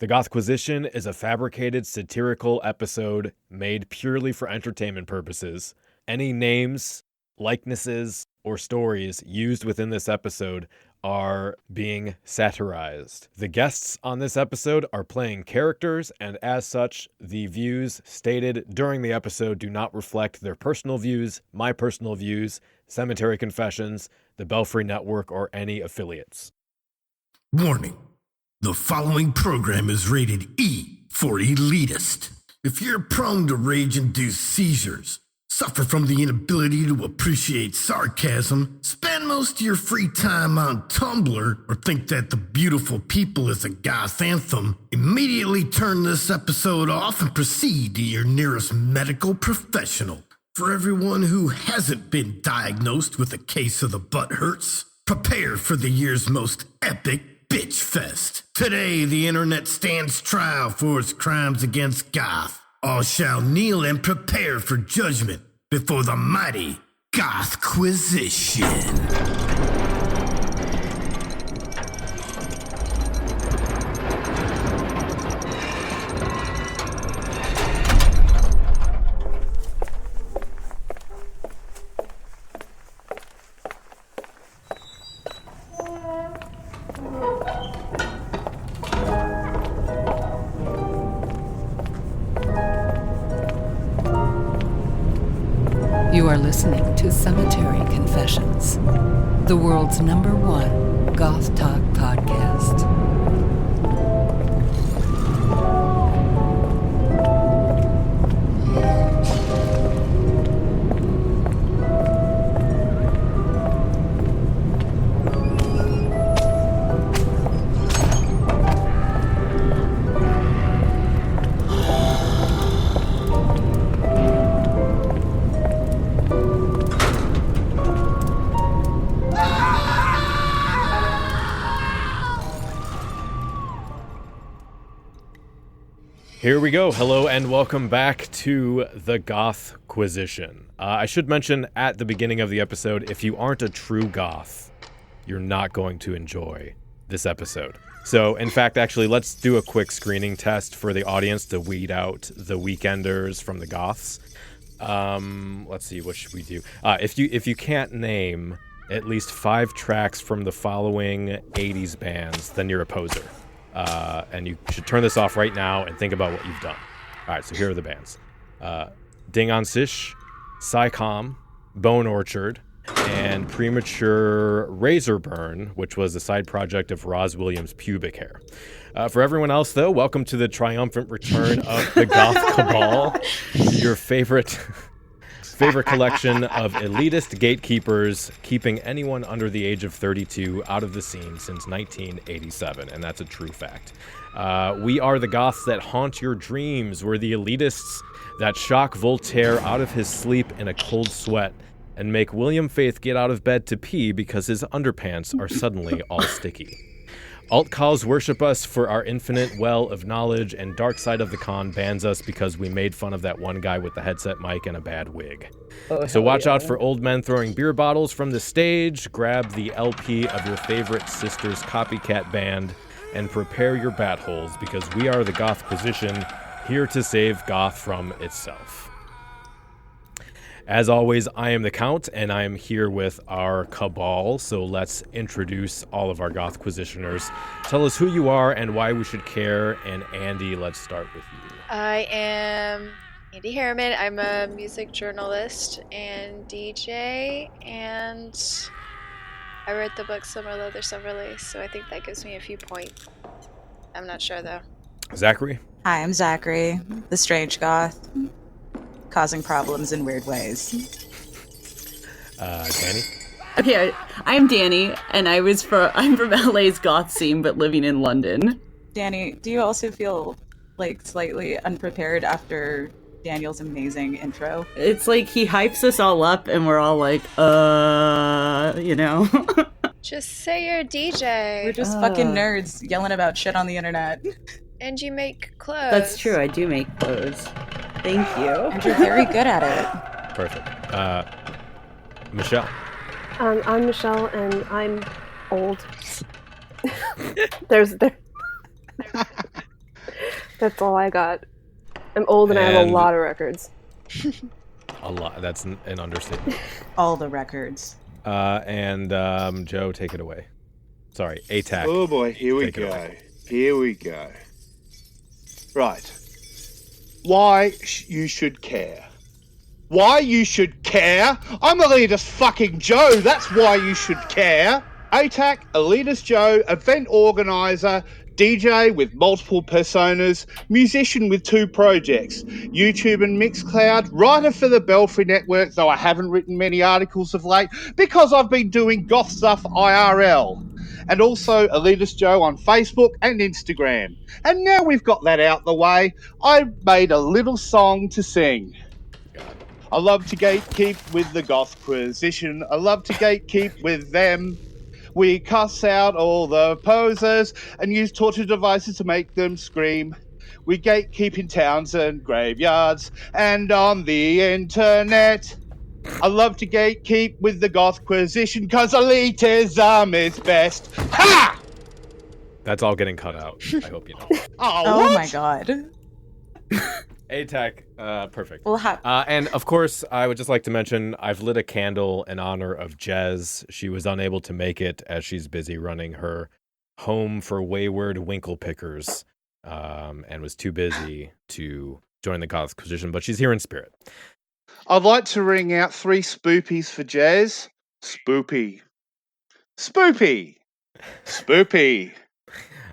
The Gothquisition is a fabricated satirical episode made purely for entertainment purposes. Any names, likenesses, or stories used within this episode are being satirized. The guests on this episode are playing characters, and as such, the views stated during the episode do not reflect their personal views, my personal views, Cemetery Confessions, the Belfry Network, or any affiliates. Warning. The following program is rated E for elitist. If you're prone to rage-induced seizures, suffer from the inability to appreciate sarcasm, spend most of your free time on Tumblr, or think that The Beautiful People is a goth anthem, immediately turn this episode off and proceed to your nearest medical professional. For everyone who hasn't been diagnosed with a case of the butt hurts, prepare for the year's most epic Bitch Fest. Today, the internet stands trial for its crimes against Goth. All shall kneel and prepare for judgment before the mighty Gothquisition. You are listening to Cemetery Confessions, the world's #1 Goth Talk podcast. Here we go. Hello and welcome back to the Gothquisition. I should mention at the beginning of the episode, if you aren't a true goth, you're not going to enjoy this episode. So, in fact, actually, let's do a quick screening test for the audience to weed out the weekenders from the goths. Let's see, what should we do? If you can't name at least 5 tracks from the following 80s bands, then you're a poser. And you should turn this off right now and think about what you've done. All right, so here are the bands. Ding on Sish, Psycom, Bone Orchard, and Premature Razor Burn, which was a side project of Roz Williams' pubic hair. For everyone else, though, welcome to the triumphant return of the Goth Cabal, your favorite collection of elitist gatekeepers keeping anyone under the age of 32 out of the scene since 1987, and that's a true fact. We are the goths that haunt your dreams. We're the elitists that shock Voltaire out of his sleep in a cold sweat and make William Faith get out of bed to pee because his underpants are suddenly all sticky. Alt-calls worship us for our infinite well of knowledge, and Dark Side of the Con bans us because we made fun of that one guy with the headset mic and a bad wig. So watch out for old men throwing beer bottles from the stage, grab the LP of your favorite sister's copycat band, and prepare your batholes, because we are the Gothquisition, here to save Goth from itself. As always, I am the Count, and I am here with our cabal, so let's introduce all of our Gothquisitioners. Tell us who you are and why we should care, and Andi, let's start with you. I am Andi Harriman. I'm a music journalist and DJ, and I wrote the book Summer Leather Summer Lace, so I think that gives me a few points. I'm not sure, though. Zakkarrii? Hi, I'm Zakkarrii, the strange goth, causing problems in weird ways. Dani? Okay, I'm Dani, and I'm from LA's goth scene, but living in London. Dani, do you also feel like slightly unprepared after Daniel's amazing intro? It's like he hypes us all up, and we're all like, you know. Just say you're a DJ. We're just fucking nerds yelling about shit on the internet. And you make clothes. That's true, I do make clothes. Thank you. And you're very good at it. Perfect. Michelle? I'm Michelle, and I'm old. There's That's all I got. I'm old and I have a lot of records. A lot. That's an understatement. All the records. And Joe, take it away. Sorry, ATAC. Oh boy, here we Take it go. away. Here we go. Right. Why you should care. Why you should care? I'm Elitist fucking Joe, that's why you should care. ATAC, Elitist Joe, event organizer, DJ with multiple personas, musician with 2 projects, YouTube and Mixcloud, writer for the Belfry Network, though I haven't written many articles of late because I've been doing goth stuff IRL. And also Elitist Joe on Facebook and Instagram. And now we've got that out the way, I made a little song to sing. I love to gatekeep with the Gothquisition. I love to gatekeep with them. We cuss out all the posers and use torture devices to make them scream. We gatekeep in towns and graveyards and on the internet. I love to gatekeep with the Gothquisition because elitism is best. Ha! That's all getting cut out. I hope you know. Oh my god. ATAC, perfect. Well, and of course, I would just like to mention I've lit a candle in honor of Jez. She was unable to make it as she's busy running her home for wayward winkle pickers, and was too busy to join the Gothquisition, but she's here in spirit. I'd like to ring out 3 spoopies for Jez. Spoopy. Spoopy. Spoopy.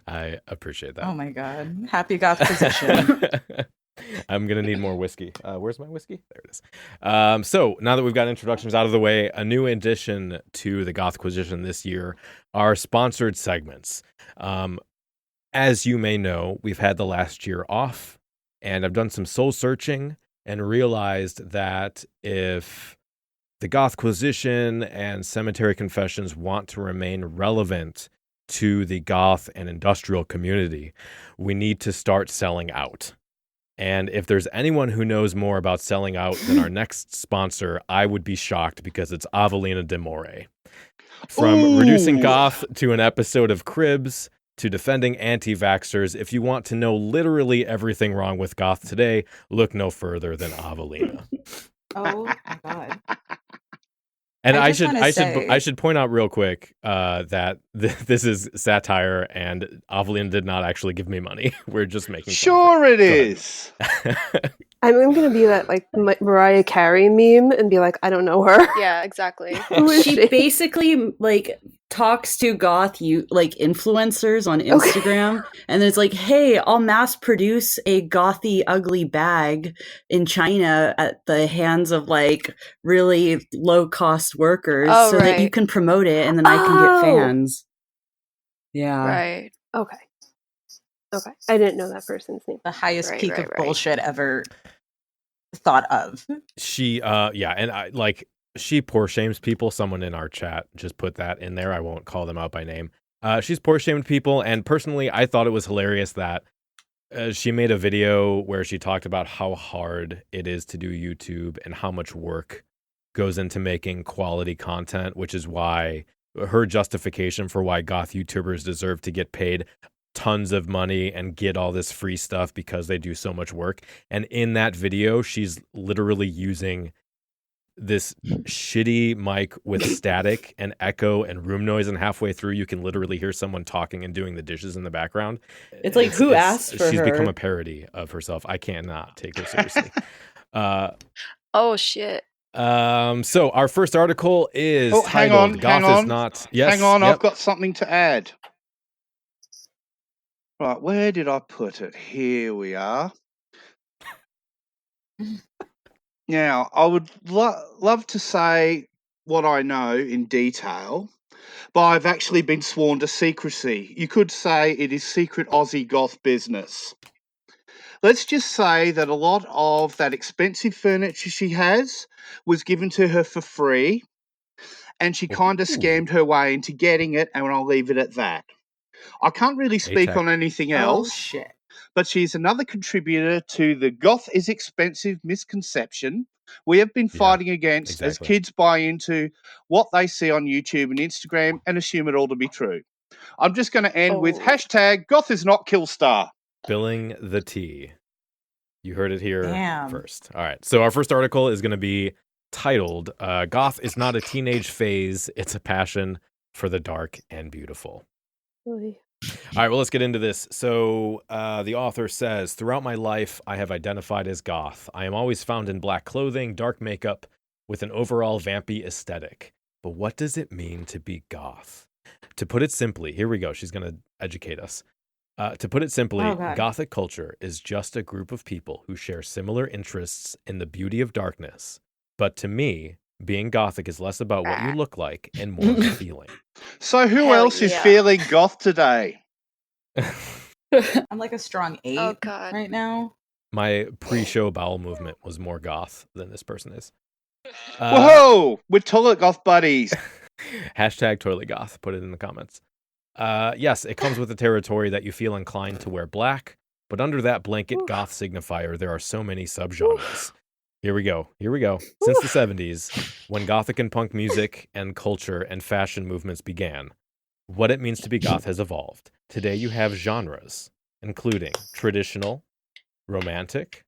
I appreciate that. Oh my god. Happy Gothquisition. I'm going to need more whiskey. Where's my whiskey? There it is. So now that we've got introductions out of the way, a new addition to the Gothquisition this year are sponsored segments. As you may know, we've had the last year off, and I've done some soul searching and realized that if the Gothquisition and Cemetery Confessions want to remain relevant to the goth and industrial community, we need to start selling out. And if there's anyone who knows more about selling out than our next sponsor, I would be shocked because it's Avelina de Moray. From reducing goth to an episode of Cribs to defending anti-vaxxers, if you want to know literally everything wrong with goth today, look no further than Avelina. Oh my god. And I should point out real quick that this is satire, and Avelina did not actually give me money. We're just making sure it is. I'm going to be that like Mariah Carey meme and be like, I don't know her. Yeah, exactly. Who is She basically like talks to goth influencers on Instagram, and then it's like, hey, I'll mass produce a gothy ugly bag in China at the hands of like really low cost workers so that you can promote it and then I can get fans. Yeah. Right. Okay. I didn't know that person's name. The highest peak of bullshit ever thought of. She and she poor shames people. Someone in our chat just put that in there. I won't call them out by name. She's poor shamed people, and personally I thought it was hilarious that she made a video where she talked about how hard it is to do YouTube and how much work goes into making quality content, which is why her justification for why goth YouTubers deserve to get paid tons of money and get all this free stuff because they do so much work. And in that video, she's literally using this shitty mic with static and echo and room noise, and halfway through you can literally hear someone talking and doing the dishes in the background. It's like, who asked for she's her? become a parody of herself. I cannot take her seriously. Oh shit. So our first article is hang titled on, Goth hang is on. Not... Yes, hang on, yep. I've got something to add. Right, where did I put it? Here we are. Now, I would love to say what I know in detail, but I've actually been sworn to secrecy. You could say it is secret Aussie goth business. Let's just say that a lot of that expensive furniture she has was given to her for free, and she kind of scammed her way into getting it, and I'll leave it at that. I can't really speak on anything else. Oh, shit. But she's another contributor to the goth is expensive misconception we have been fighting against as kids buy into what they see on YouTube and Instagram and assume it all to be true. I'm just going to end with hashtag goth is not Killstar. Spilling the tea. You heard it here Damn. first. All right. So our first article is going to be titled, Goth is not a teenage phase, it's a passion for the dark and beautiful. Really? All right, well, let's get into this. So the author says, throughout my life, I have identified as goth. I am always found in black clothing, dark makeup, with an overall vampy aesthetic. But what does it mean to be goth? To put it simply, here we go. She's going to educate us. To put it simply, Gothic culture is just a group of people who share similar interests in the beauty of darkness. But to me, being Gothic is less about what you look like and more the feeling. So who Hell else is yeah. feeling goth today? I'm like a strong 8 Oh, God. right now. My pre-show bowel movement was more goth than this person is. Whoa! We're toilet goth buddies. Hashtag toilet goth. Put it in the comments. Yes, it comes with the territory that you feel inclined to wear black, but under that blanket goth signifier, there are so many subgenres. Here we go. Since the 70s, when Gothic and punk music and culture and fashion movements began, what it means to be goth has evolved. Today you have genres, including traditional, romantic,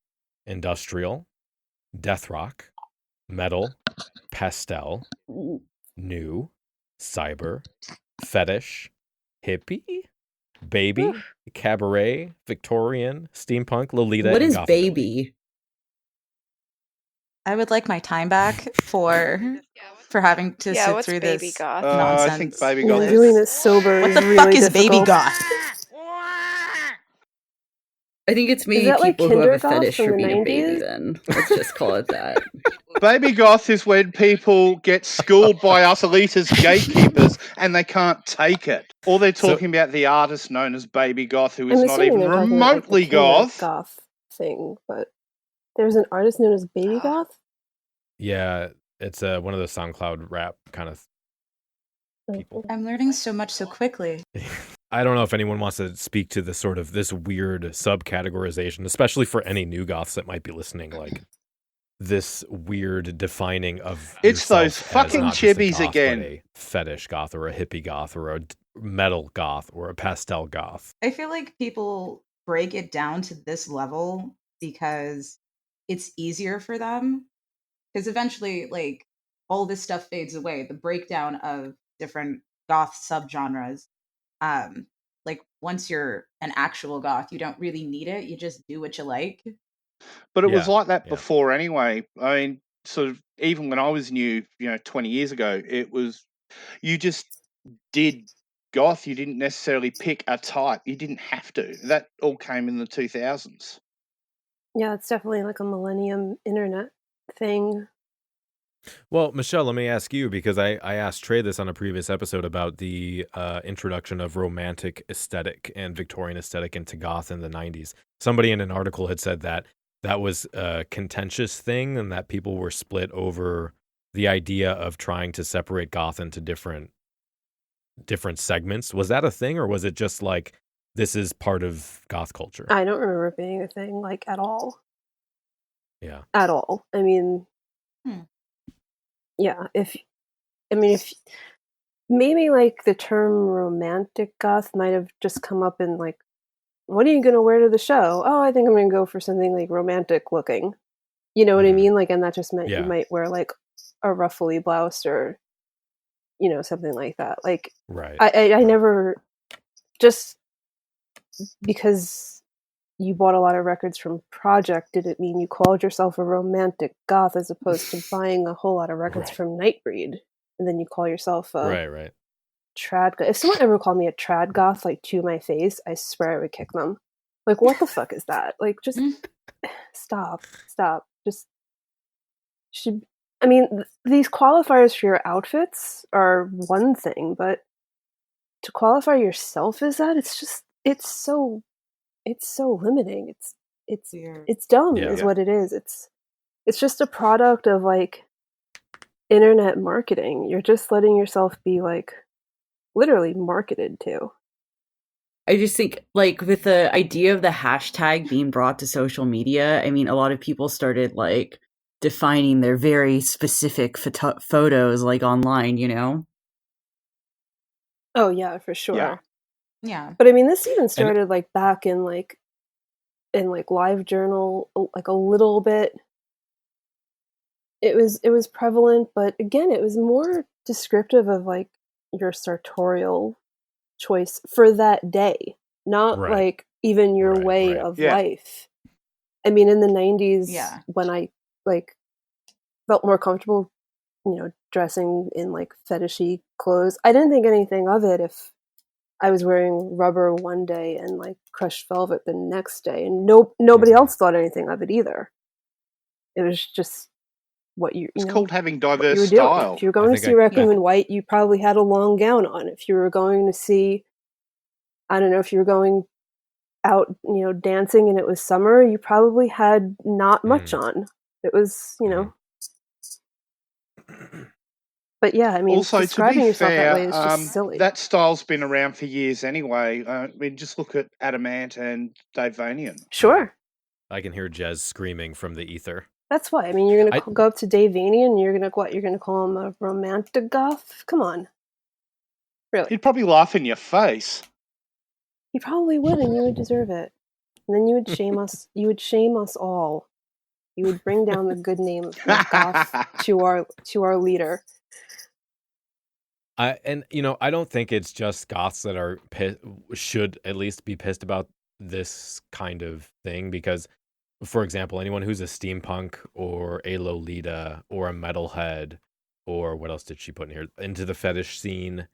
industrial, death rock, metal, pastel, new, cyber, fetish, hippie, baby, cabaret, Victorian, steampunk, Lolita, What and is gotham. baby? I would like my time back for having to Yeah, sit what's through baby this goth? nonsense. I think baby Yeah, goth doing is... this sober What is the really fuck is baby difficult. goth? I think it's Is maybe that like people who have a Kindergoth fetish from for the being a baby 90s? then. Let's just call it that. Baby goth is when people get schooled by us elitist gatekeepers and they can't take it. Or they're talking about the artist known as Baby Goth, who is I'm not assuming even they're talking about like remotely the goth. Kindergoth thing, but there's an artist known as Baby Goth? Yeah, it's one of those SoundCloud rap kind of people. I'm learning so much so quickly. I don't know if anyone wants to speak to this sort of this weird subcategorization, especially for any new goths that might be listening, like this weird defining of It's yourself those as fucking not just a chibis goth, but again. a fetish goth or a hippie goth or a metal goth or a pastel goth. I feel like people break it down to this level because it's easier for them. Because eventually, like, all this stuff fades away. The breakdown of different goth subgenres. Like, once you're an actual goth, you don't really need it. You just do what you like. But it was Yeah, like that yeah. before anyway. I mean, sort of, even when I was new, 20 years ago, it was, you just did goth. You didn't necessarily pick a type. You didn't have to. That all came in the 2000s. Yeah, it's definitely like a millennium internet thing. Well, Michelle, let me ask you, because I asked Trey this on a previous episode about the introduction of romantic aesthetic and Victorian aesthetic into goth in the 90s. Somebody in an article had said that was a contentious thing and that people were split over the idea of trying to separate goth into different segments. Was that a thing, or was it just like, this is part of goth culture? I don't remember it being a thing, like, at all. Yeah. At all. I mean, yeah, if maybe like the term romantic goth might have just come up in like, what are you going to wear to the show? Oh, I think I'm going to go for something like romantic looking. You know what I mean? Like, and that just meant you might wear like a ruffly blouse or, something like that. Like, right. I never, just because you bought a lot of records from Project, did it mean you called yourself a romantic goth as opposed to buying a whole lot of records from Nightbreed, and then you call yourself a right. trad goth? If someone ever called me a trad goth, like, to my face, I swear I would kick them. Like, what the fuck is that? Like, just stop. Just these qualifiers for your outfits are one thing, but to qualify yourself as that, it's so limiting. It's dumb, is what it is. It's just a product of like internet marketing. You're just letting yourself be like literally marketed to. I just think, like, with the idea of the hashtag being brought to social media, I mean, a lot of people started like defining their very specific photos like online, Oh yeah, for sure. Yeah. But I mean, this even started like back in like in like LiveJournal, like a little bit. It was prevalent, but again, it was more descriptive of like your sartorial choice for that day, not Right. like even your Right, way right. of Yeah. life. I mean, in the 90s, Yeah. when I like felt more comfortable, dressing in like fetishy clothes, I didn't think anything of it if I was wearing rubber one day and like crushed velvet the next day, and nobody else thought anything of it either. It was just what It's called having diverse you were doing. style. If you were going to think see Requiem in White, you probably had a long gown on. If you were going to see, I don't know, if you were going out, dancing and it was summer, you probably had not much on. It was, But yeah, I mean, Also, to describing be yourself fair, that way is just silly. that style's been around for years anyway. I mean, just look at Adamant and Dave Vanian. Sure. I can hear Jez screaming from the ether. That's why. I mean, you're going to go up to Dave Vanian and you're going to call him a romantic goth? Come on. Really? He'd probably laugh in your face. He probably would, and you would deserve it. And then you would shame us. You would shame us all. You would bring down the good name of goth to our leader. I don't think it's just goths that are should at least be pissed about this kind of thing, because, for example, anyone who's a steampunk or a Lolita or a metalhead, or what else did she put in here, into the fetish scene,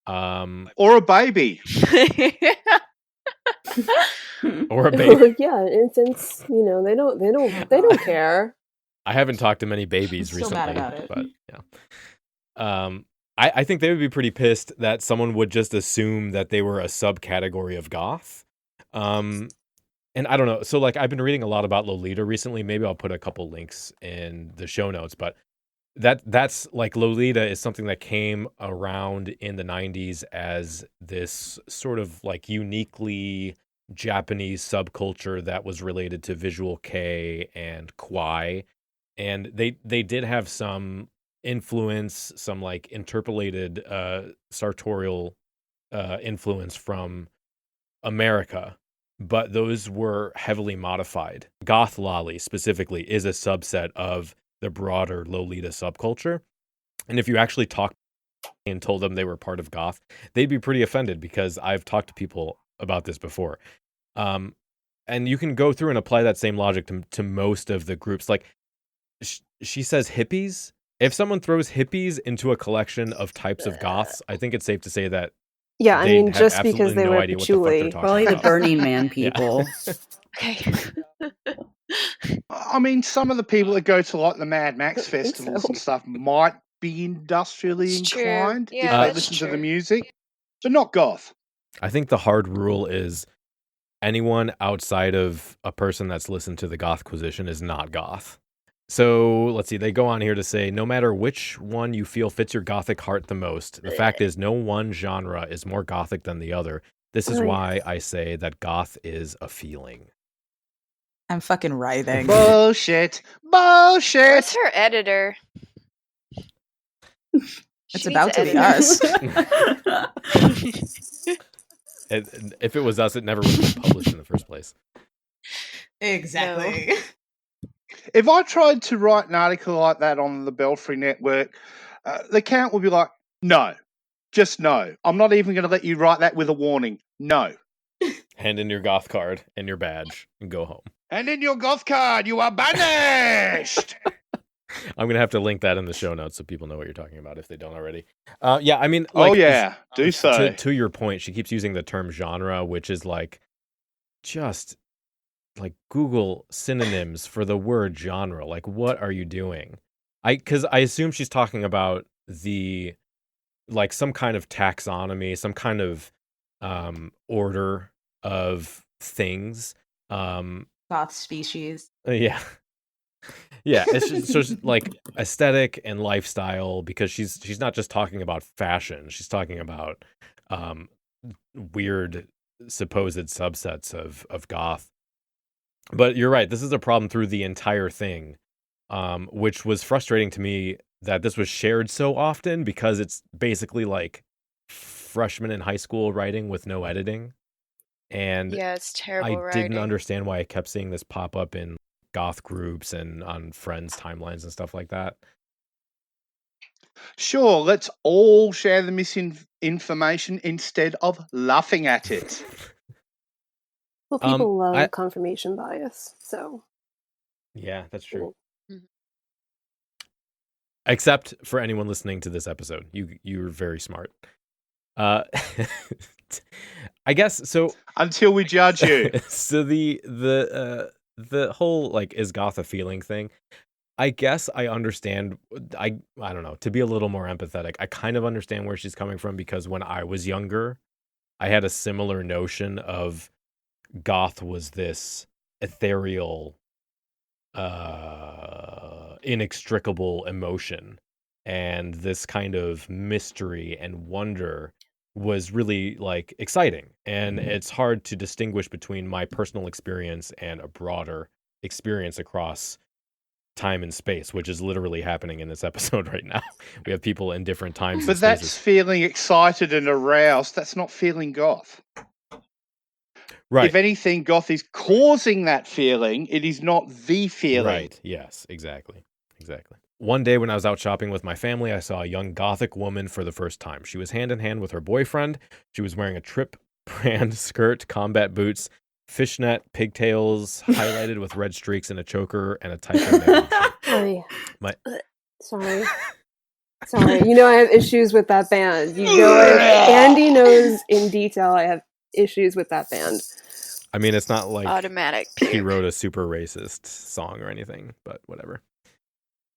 or a baby, or a baby. Yeah, infants. They don't care. I haven't talked to many babies I'm recently, still mad about it. but yeah. I think they would be pretty pissed that someone would just assume that they were a subcategory of goth. And I don't know. So like I've been reading a lot about Lolita recently. Maybe I'll put a couple links in the show notes, but that's like Lolita is something that came around in the 90s as this sort of like uniquely Japanese subculture that was related to visual kei and kwai. And they did have some influence, some like interpolated sartorial influence from America, but those were heavily modified. Goth lolly specifically is a subset of the broader Lolita subculture, and if you actually talked and told them they were part of goth, they'd be pretty offended, because I've talked to people about this before. And you can go through and apply that same logic to most of the groups. Like she says hippies. If someone throws hippies into a collection of types of goths, I think it's safe to say that yeah, I mean, just absolutely because they no wear idea what the fuck they're patchouli. talking Probably the about. Burning Man people. Okay. I mean, some of the people that go to like the Mad Max I think festivals so. and stuff might be industrially It's true. inclined Yeah, if they that's listen to the true. music, but not goth. I think the hard rule is anyone outside of a person that's listened to the Gothquisition is not goth. So let's see, they go on here to say, no matter which one you feel fits your gothic heart the most, the fact is no one genre is more gothic than the other. This is Right. why I say that goth is a feeling. I'm fucking writhing. Bullshit. Bullshit. Where's her editor? It's She about to needs be an us. If it was us, it never would have been published in the first place. Exactly. If I tried to write an article like that on the Belfry Network, the count would be like, no, just no. I'm not even going to let you write that with a warning. No. Hand in your goth card and your badge and go home. And in your goth card, you are banished. I'm going to have to link that in the show notes so people know what you're talking about if they don't already. Yeah, I mean, Oh, yeah. Do so. To your point, she keeps using the term genre, which is like just like Google synonyms for the word genre. Like, what are you doing? Because I assume she's talking about the like some kind of taxonomy, some kind of order of things. Goth species. Yeah. Yeah, it's just like aesthetic and lifestyle, because she's not just talking about fashion. She's talking about weird supposed subsets of goth. But you're right, this is a problem through the entire thing, which was frustrating to me that this was shared so often, because it's basically like freshmen in high school writing with no editing. And Yeah, it's terrible I writing. didn't understand why I kept seeing this pop up in goth groups and on friends' timelines and stuff like that. Sure, let's all share the misinformation instead of laughing at it. Well, people love I- confirmation bias, so Yeah, that's true. Mhm. Except for anyone listening to this episode. You're very smart. I guess so. Until we judge you. So the whole like is goth a feeling thing. I guess I understand. I don't know. To be a little more empathetic, I kind of understand where she's coming from, because when I was younger, I had a similar notion of goth was this ethereal, inextricable emotion, and this kind of mystery and wonder was really like exciting. And it's hard to distinguish between my personal experience and a broader experience across time and space, which is literally happening in this episode right now. We have people in different times But and spaces. that's feeling excited and aroused. That's not feeling goth. Right. If anything, goth is causing that feeling. It is not the feeling. Right. Yes, exactly. One day when I was out shopping with my family, I saw a young gothic woman for the first time. She was hand in hand with her boyfriend. She was wearing a Trip brand skirt, combat boots, fishnet, pigtails, highlighted with red streaks, and a choker, and a typo. Sorry. You know I have issues with that band. You know, Andy knows in detail I have issues with that band. I mean, it's not like Automatic he puke. wrote a super racist song or anything, but whatever.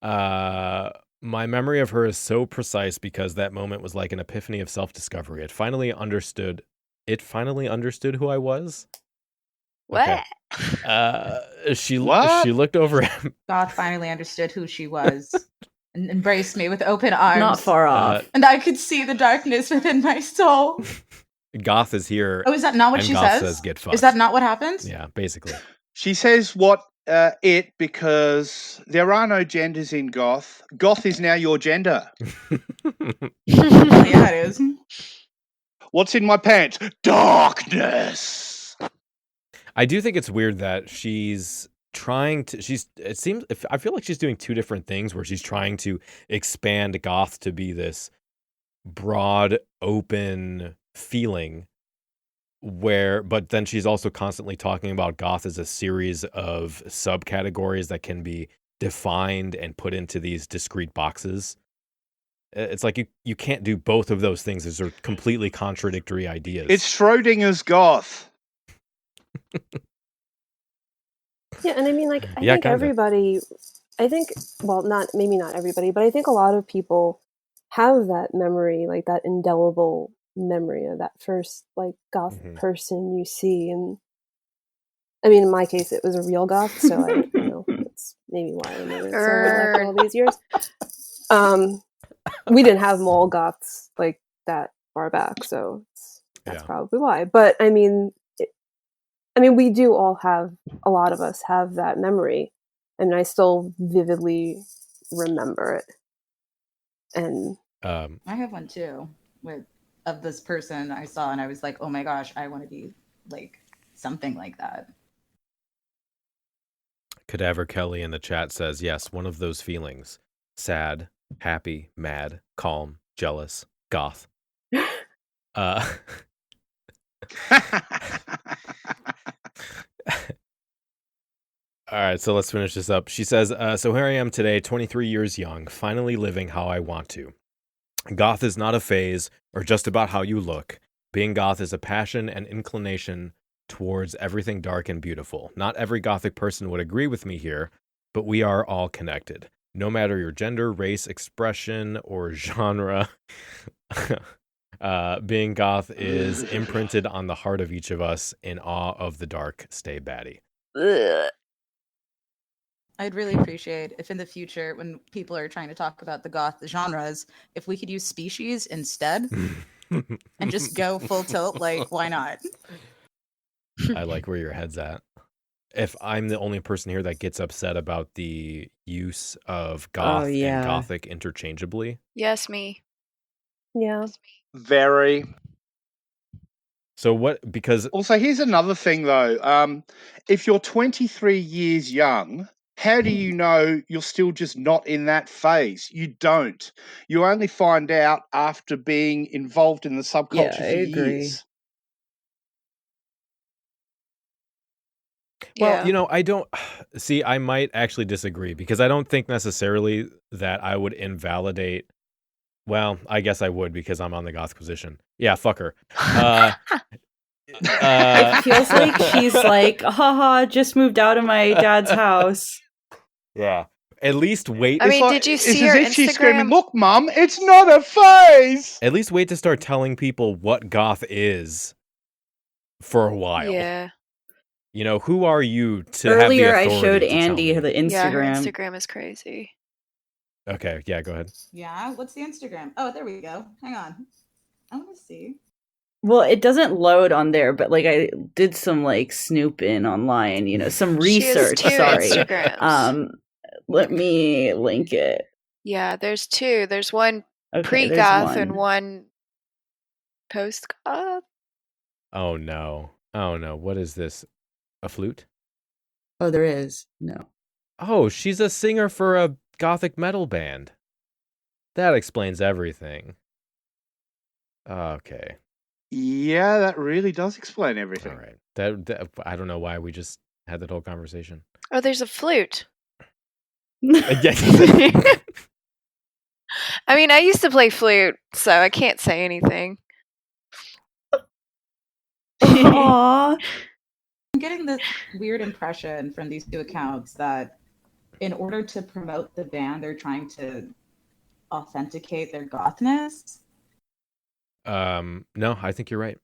My memory of her is so precise because that moment was like an epiphany of self-discovery. It finally understood who I was. What? Okay. She What? looked over at God finally understood who she was and embraced me with open arms. Not far off. And I could see the darkness within my soul. Goth is here. Oh, is that not what and she Goth says? Get fucked. Is that not what happens? Yeah, basically. She says because there are no genders in goth. Goth is now your gender. Yeah, it is. What's in my pants? Darkness. I do think it's weird that I feel like she's doing two different things, where she's trying to expand goth to be this broad, open feeling, but then she's also constantly talking about goth as a series of subcategories that can be defined and put into these discrete boxes. It's like you can't do both of those things. Those are completely contradictory ideas. It's Schrodinger's goth. Yeah, and I mean, like, I Yeah, think kinda. everybody, maybe not everybody, but I think a lot of people have that memory, like that indelible memory of that first, like, goth person you see. And I mean, in my case, it was a real goth, so that's maybe why I remember it so well after all these years. We didn't have mole goths like that far back, so that's probably why. But I mean, we do all have, a lot of us have that memory, and I still vividly remember it. And I have one too, of this person I saw, and I was like, oh my gosh, I want to be like something like that. Cadaver Kelly in the chat says, yes, one of those feelings. Sad, happy, mad, calm, jealous, goth. All right, so let's finish this up. She says, so here I am today, 23 years young, finally living how I want to. Goth is not a phase or just about how you look. Being goth is a passion and inclination towards everything dark and beautiful. Not every gothic person would agree with me here, but we are all connected. No matter your gender, race, expression, or genre, being goth is imprinted on the heart of each of us. In awe of the dark, stay batty. Ugh. I'd really appreciate if in the future, when people are trying to talk about the goth genres, if we could use species instead and just go full tilt. Like, why not? I like where your head's at. If I'm the only person here that gets upset about the use of goth and gothic interchangeably. Yes, me. yeah, Very. So what? Because Also, here's another thing, though. If you're 23 years young, how do you know you're still just not in that phase? You don't. You only find out after being involved in the subculture for years. Well, I don't see. I might actually disagree because I don't think necessarily that I would invalidate. Well, I guess I would because I'm on the Gothquisition. Yeah, fuck her. It feels like she's like, haha, just moved out of my dad's house. Yeah. At least wait. I mean, did you see her It's as if she's Instagram? screaming, "Look, Mum, it's not a phase!" At least wait to start telling people what goth is for a while. Yeah. Who are you to Earlier, have the I showed authority to tell Andi me? the Instagram. Yeah, her Instagram is crazy. Okay, yeah, go ahead. Yeah, what's the Instagram? Oh, there we go. Hang on. I want to see. Well, it doesn't load on there, but like I did some like snooping online, some research. She has 2 Sorry. Instagrams. Let me link it. Yeah, there's 2. There's one Okay, pre-goth and one post-goth. Oh no. What is this? A flute? Oh, there is. No. Oh, she's a singer for a gothic metal band. That explains everything. Okay. Yeah, that really does explain everything. All right. That I don't know why we just had that whole conversation. Oh, there's a flute. Yes. I mean, I used to play flute, so I can't say anything. Aww. I'm getting this weird impression from these 2 accounts that in order to promote the band, they're trying to authenticate their gothness. No, I think you're right.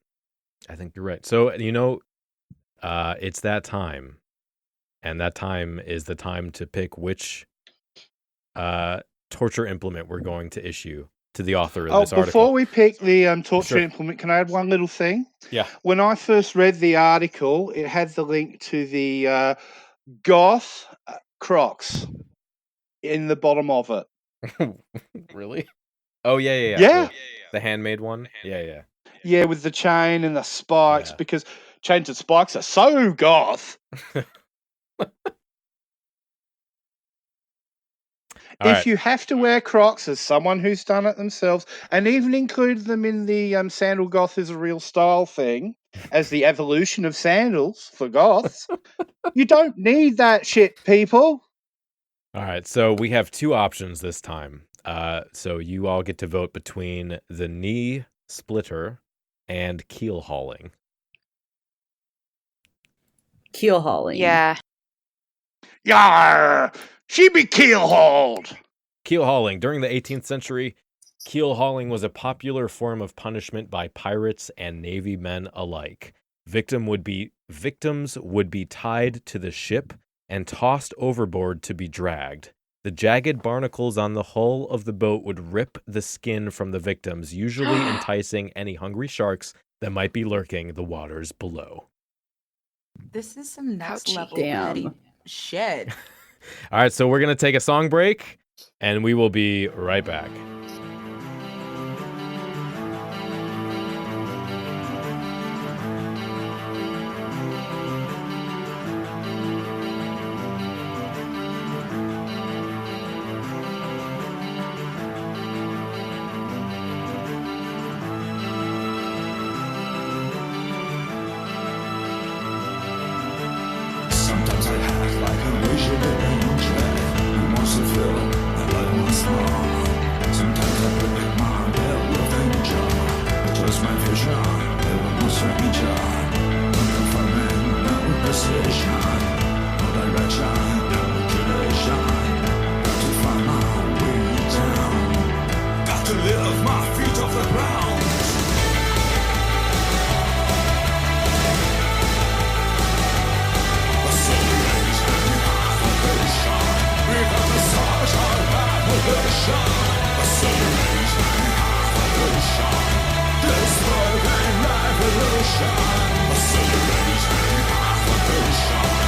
So, it's that time. And that time is the time to pick which torture implement we're going to issue to the author of this article. Before we pick the torture Sure. implement, can I add one little thing? Yeah. When I first read the article, it had the link to the Goth Crocs in the bottom of it. Really? Oh, yeah. Yeah. The handmade one? Yeah. Yeah, with the chain and the spikes, Yeah. because chains and spikes are so goth. If you have to wear Crocs as someone who's done it themselves, and even included them in the sandal goth is a real style thing, as the evolution of sandals for goths, you don't need that shit, people. All right, so we have 2 options this time. So you all get to vote between the knee splitter and keel hauling. Keel hauling. Yeah. Yarr! She be keel-hauled! Keel hauling. During the 18th century, keel hauling was a popular form of punishment by pirates and navy men alike. Victims would be tied to the ship and tossed overboard to be dragged. The jagged barnacles on the hull of the boat would rip the skin from the victims, usually enticing any hungry sharks that might be lurking the waters below. This is some next Ouchie. level Damn. petty shit. All right, so we're going to take a song break, and we will be right back. Sometimes I act like a visual angel who wants to feel like once more. Sometimes I predict my death with danger. Just my vision, never no stranger. No information, no precision. No direction, no duration. Got to find my way down. Got to lift my feet off the ground. This broken revolution, a celebration, a revolution.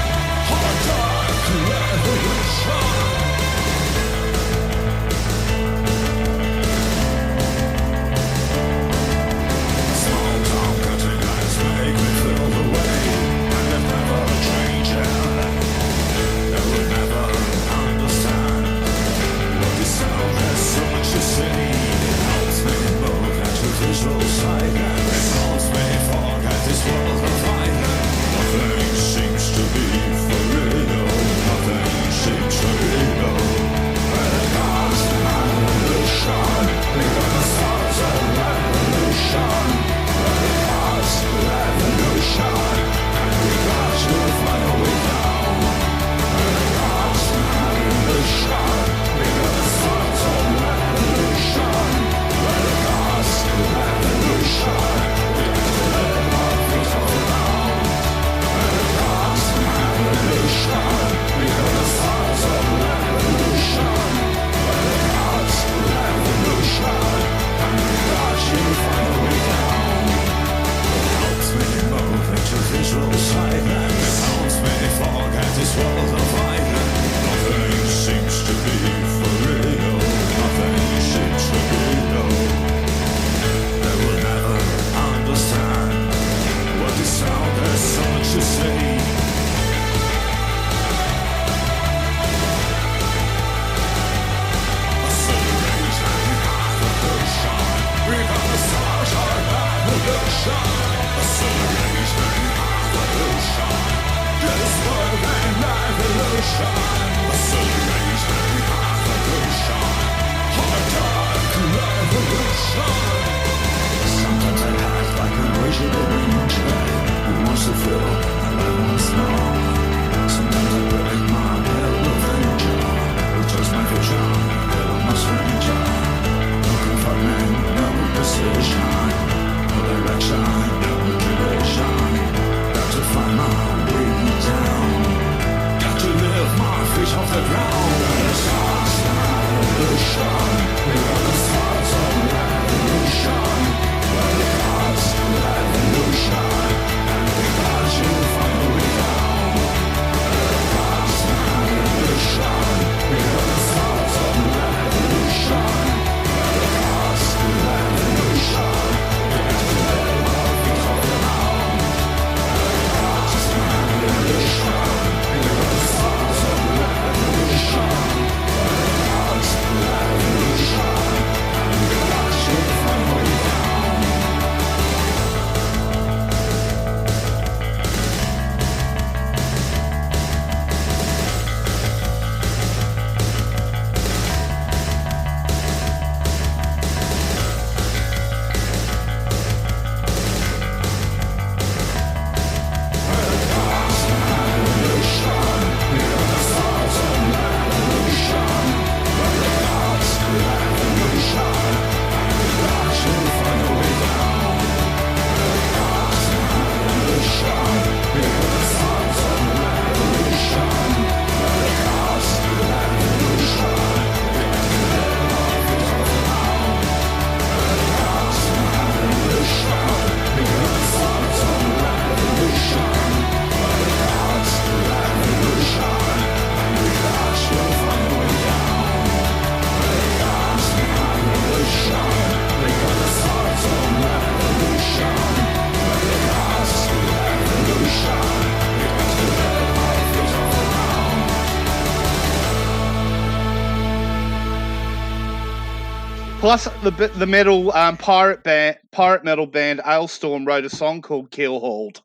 Plus, the metal pirate metal band Ailstorm wrote a song called Killhauled.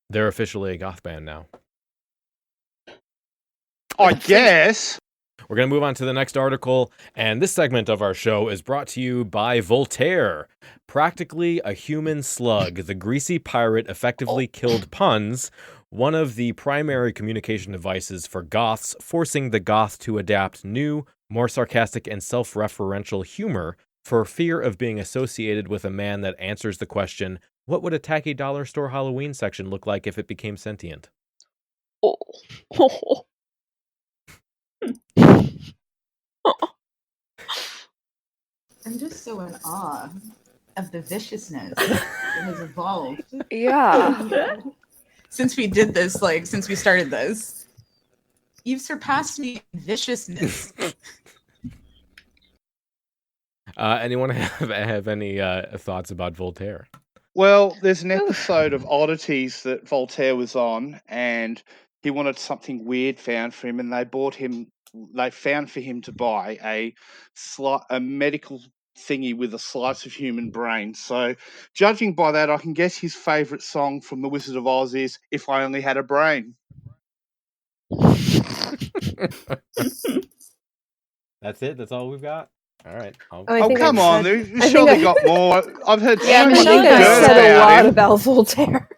They're officially a goth band now. I guess. We're going to move on to the next article, and this segment of our show is brought to you by Voltaire. Practically a human slug, the greasy pirate effectively killed puns, one of the primary communication devices for goths, forcing the goth to adapt new, more sarcastic and self-referential humor for fear of being associated with a man that answers the question, what would a tacky dollar store Halloween section look like if it became sentient? Oh. I'm just so in awe of the viciousness that has evolved. Yeah. Since we did this, since we started this, you've surpassed me in viciousness. Anyone have any thoughts about Voltaire? Well, there's an episode of Oddities that Voltaire was on, and he wanted something weird found for him, and they found for him to buy a medical thingy with a slice of human brain. So, judging by that, I can guess his favourite song from The Wizard of Oz is "If I Only Had a Brain." That's it? That's all we've got? All right. Come on, you surely got more. I've heard so much I think I said a lot about Voltaire.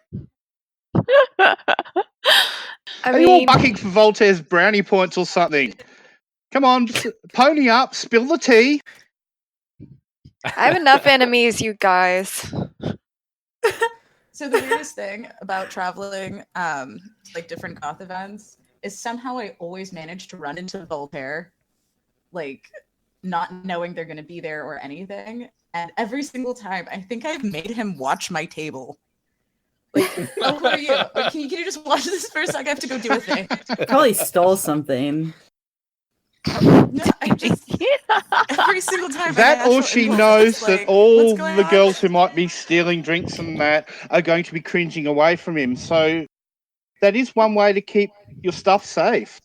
Are you all bucking for Voltaire's brownie points or something? Come on, pony up, spill the tea. I have enough enemies, you guys. So the weirdest thing about traveling different goth events is somehow I always manage to run into Voltaire, not knowing they're going to be there or anything. And every single time, I think I've made him watch my table. Who are you? Can you just watch this for a sec? I have to go do a thing. Probably stole something. No, I just every single time. That or she knows that all the girls who might be stealing drinks and that are going to be cringing away from him. So that is one way to keep your stuff safe.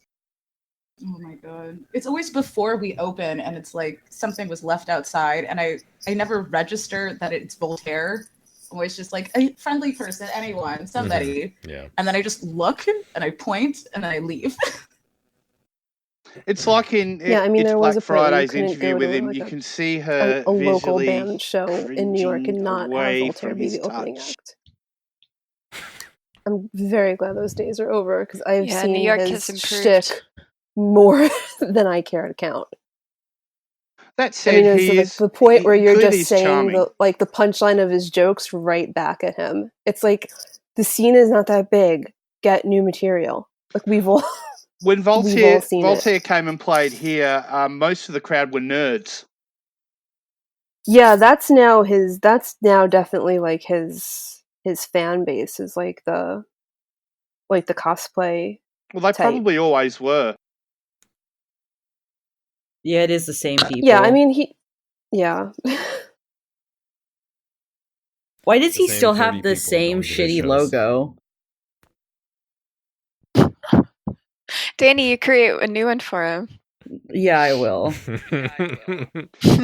Oh my god. It's always before we open and it's something was left outside and I never register that it's Voltaire. I'm always just a friendly person, anyone, somebody. Mm-hmm. Yeah. And then I just look and I point and then I leave. It's like there was a Friday's interview with him. You can see her a local visually band show in New York and not have Voltaire be the opening act. I'm very glad those days are over because I've seen New York his has improved shtick more than I care to count. That said, it's the point where you're just saying the punchline of his jokes right back at him. It's the scene is not that big. Get new material. We've all When We've all seen Voltaire came and played here, most of the crowd were nerds. Yeah, that's now definitely like his fan base is like the cosplay. Well, they type. probably always were. Yeah, it is the same people. Yeah, I mean yeah. Why does The he same still 30 have the people same going to his shitty shows. logo? Dani, you create a new one for him. Yeah, I will.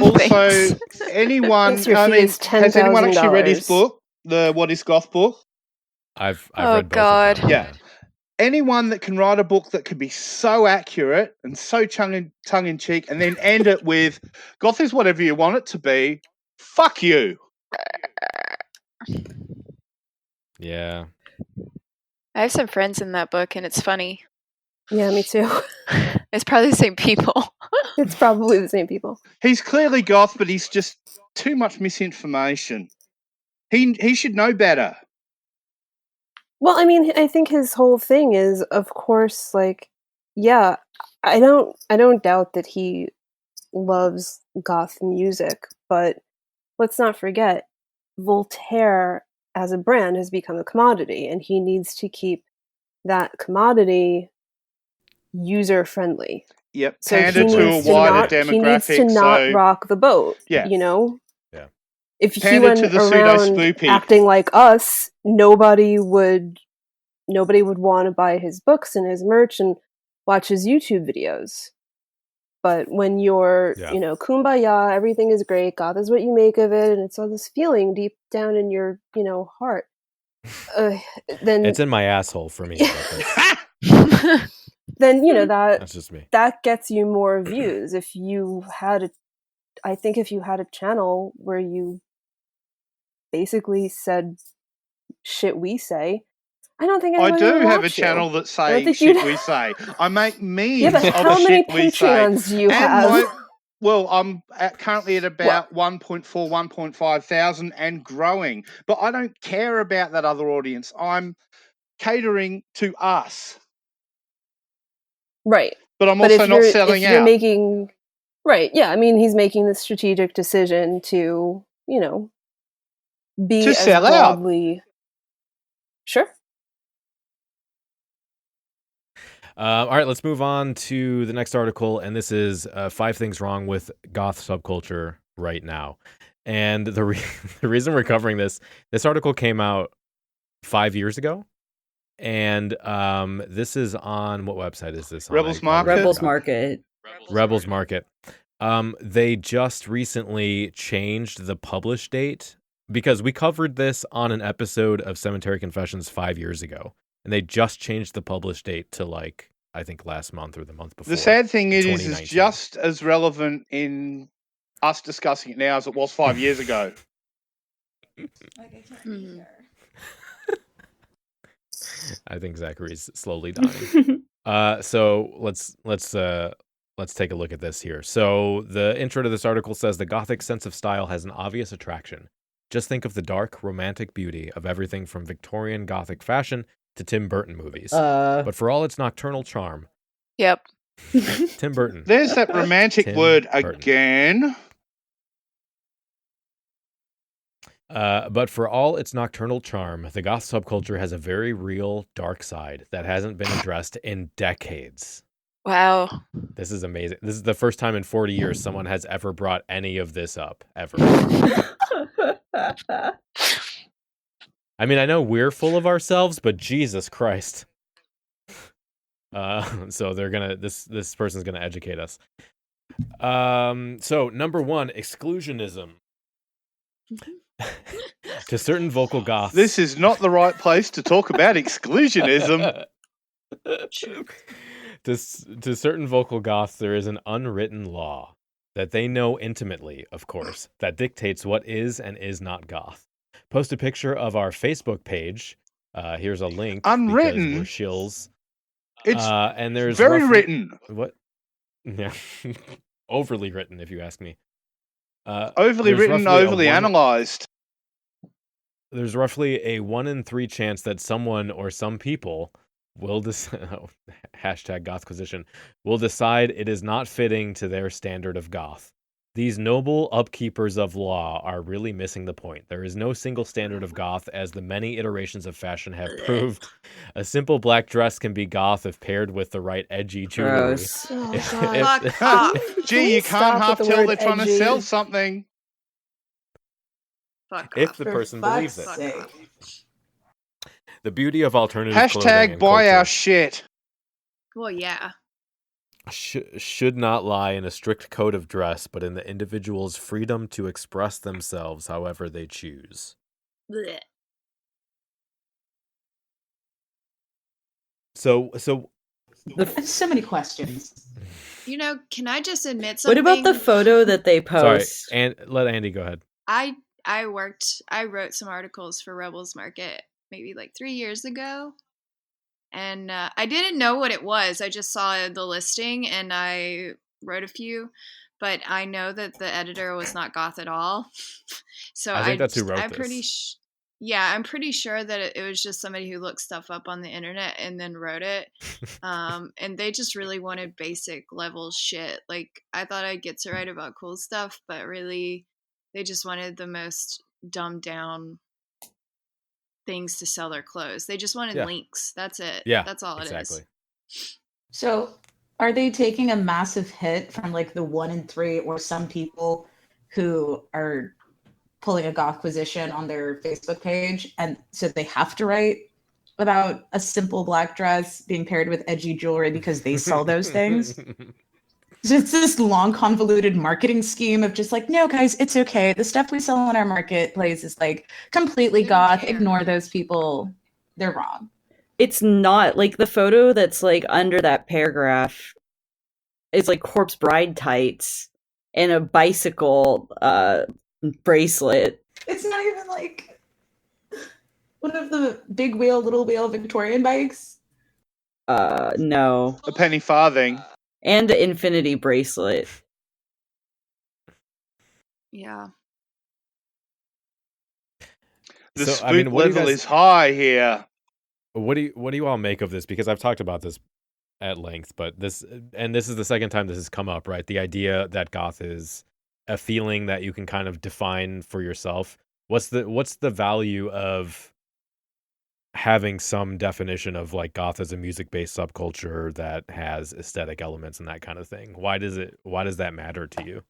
Also, Thanks. anyone, Thanks, your I fee mean, is has anyone actually read his $10,000. book, the What is Goth book? I've Oh, read both God. of them. Yeah. Anyone that can write a book that can be so accurate and so tongue in cheek, and then end it with "Goth is whatever you want it to be." Fuck you. Yeah. I have some friends in that book, and it's funny. Yeah, me too. It's probably the same people. It's probably the same people. He's clearly goth, but he's just too much misinformation. He should know better. Well, I mean, I think his whole thing is, of course, like, yeah, I don't doubt that he loves goth music, but let's not forget, Voltaire as a brand has become a commodity, and he needs to keep that commodity user friendly. Yep, So pander he to a needs to wider not, demographic. he needs to not so rock the boat. Yeah. You know? Yeah. If he Pander to went the around pseudo-spoopy. acting like us, nobody would want to buy his books and his merch and watch his YouTube videos. But when you're, Yeah. kumbaya, everything is great, God is what you make of it, and it's all this feeling deep down in your, heart. Then It's in my asshole for me. But then that's just me. that gets you more views. If you had a channel where you basically said shit we say, I don't think I anybody do would have a watch you. channel that I don't say think shit you'd- we say. I make memes Yeah, but of how the many shit we say. Patreons do you have? Well, I'm currently at about 1.4, 1.5 thousand and growing. But I don't care about that other audience. I'm catering to us. Right. But I'm But also if not you're selling if you're out. making right, yeah, I mean he's making the strategic decision to, be To as sell out. broadly Sure. All right, let's move on to the next article, and this is 5 things wrong with goth subculture right now. And the reason we're covering this article came out 5 years ago, and this is on what website is this on? Rebels Market. Rebels Market. Rebels Market. They just recently changed the publish date because we covered this on an episode of Cemetery Confessions 5 years ago. And they just changed the publish date to I think last month or the month before. The sad thing is 2019. it's just as relevant in us discussing it now as it was 5 years ago. I think Zakkarii's slowly dying. So let's take a look at this here. So the intro to this article says the Gothic sense of style has an obvious attraction. Just think of the dark, romantic beauty of everything from Victorian Gothic fashion to Tim Burton movies. But for all its nocturnal charm. Yep. Tim Burton. There's that romantic Tim word Burton. again. But for all its nocturnal charm, the goth subculture has a very real dark side that hasn't been addressed in decades. Wow. This is amazing. This is the first time in 40 years someone has ever brought any of this up, ever. I mean, I know we're full of ourselves, but Jesus Christ. So this person's gonna educate us. So number 1, exclusionism. To certain vocal goths. This is not the right place to talk about exclusionism. To certain vocal goths, there is an unwritten law that they know intimately, of course, that dictates what is and is not goth. Post a picture of our Facebook page. Here's a link. Unwritten? Because we're shills. It's and there's very written. What? Yeah. Overly written, if you ask me. Overly there's written, roughly overly analyzed. There's roughly a 1 in 3 chance that someone or some people will hashtag Gothquisition will decide it is not fitting to their standard of goth. These noble upkeepers of law are really missing the point. There is no single standard of goth, as the many iterations of fashion have proved. A simple black dress can be goth if paired with the right edgy jewelry. Gross. Oh, If- God. if- Fuck off. Gee, you Please can't stop half with the tell word they're trying to edgy. sell something. Fuck if off. the For person fuck's believes it. Fuck sake. off. The beauty of alternative clothing Hashtag and buy culture our shit. Well, yeah. should not lie in a strict code of dress, but in the individual's freedom to express themselves however they choose. Blech. So There's so many questions. You know, can I just admit What something? about the photo that they sorry, post? and let Andy go ahead. I wrote some articles for Rebels Market maybe like 3 years ago, and I didn't know what it was. I just saw the listing and I wrote a few, but I know that the editor was not goth at all. So I think that's who wrote I'm this. I'm pretty sure that it was just somebody who looked stuff up on the internet and then wrote it. And they just really wanted basic level shit. Like, I thought I'd get to write about cool stuff, but really they just wanted the most dumbed down things to sell their clothes. They just wanted Yeah. links. That's it. Yeah, That's all exactly. it is. So, are they taking a massive hit from like the 1 in 3 or some people who are pulling a Gothquisition on their Facebook page, and so they have to write about a simple black dress being paired with edgy jewelry because they sell those things? So it's this long, convoluted marketing scheme of just like, no, guys, it's okay. The stuff we sell in our marketplace is like completely They don't goth. care. Ignore those people. They're wrong. It's not like the photo that's like under that paragraph is like corpse bride tights and a bicycle bracelet. It's not even like one of the big wheel, little wheel Victorian bikes. No. A penny farthing. And the infinity bracelet. Yeah. The So, spook I mean, what do you level guys- is high here. What do you all make of this? Because I've talked about this at length, but this is the second time this has come up, right? The idea that goth is a feeling that you can kind of define for yourself. What's the value of having some definition of like goth as a music-based subculture that has aesthetic elements and that kind of thing? Why does that matter to you?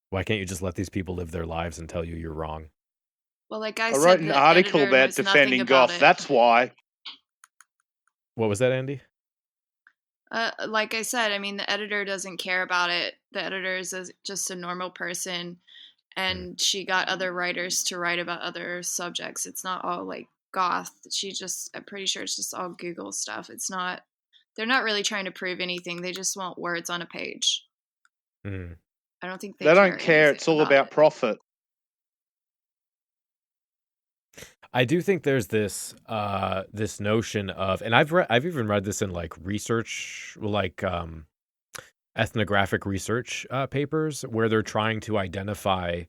Why can't you just let these people live their lives and tell you you're wrong? Well, like I I said, wrote an the article editor about knows nothing defending about goth. it. That's why. What was that, Andy? Like I said, I mean, the editor doesn't care about it. The editor is just a normal person, and she got other writers to write about other subjects. It's not all like goth. I'm pretty sure it's just all Google stuff. It's not, they're not really trying to prove anything. They just want words on a page. Mm. I don't think They don't care. anything It's all about it. profit. I do think there's this this notion of, and I've even read this in like research, like ethnographic research papers, where they're trying to identify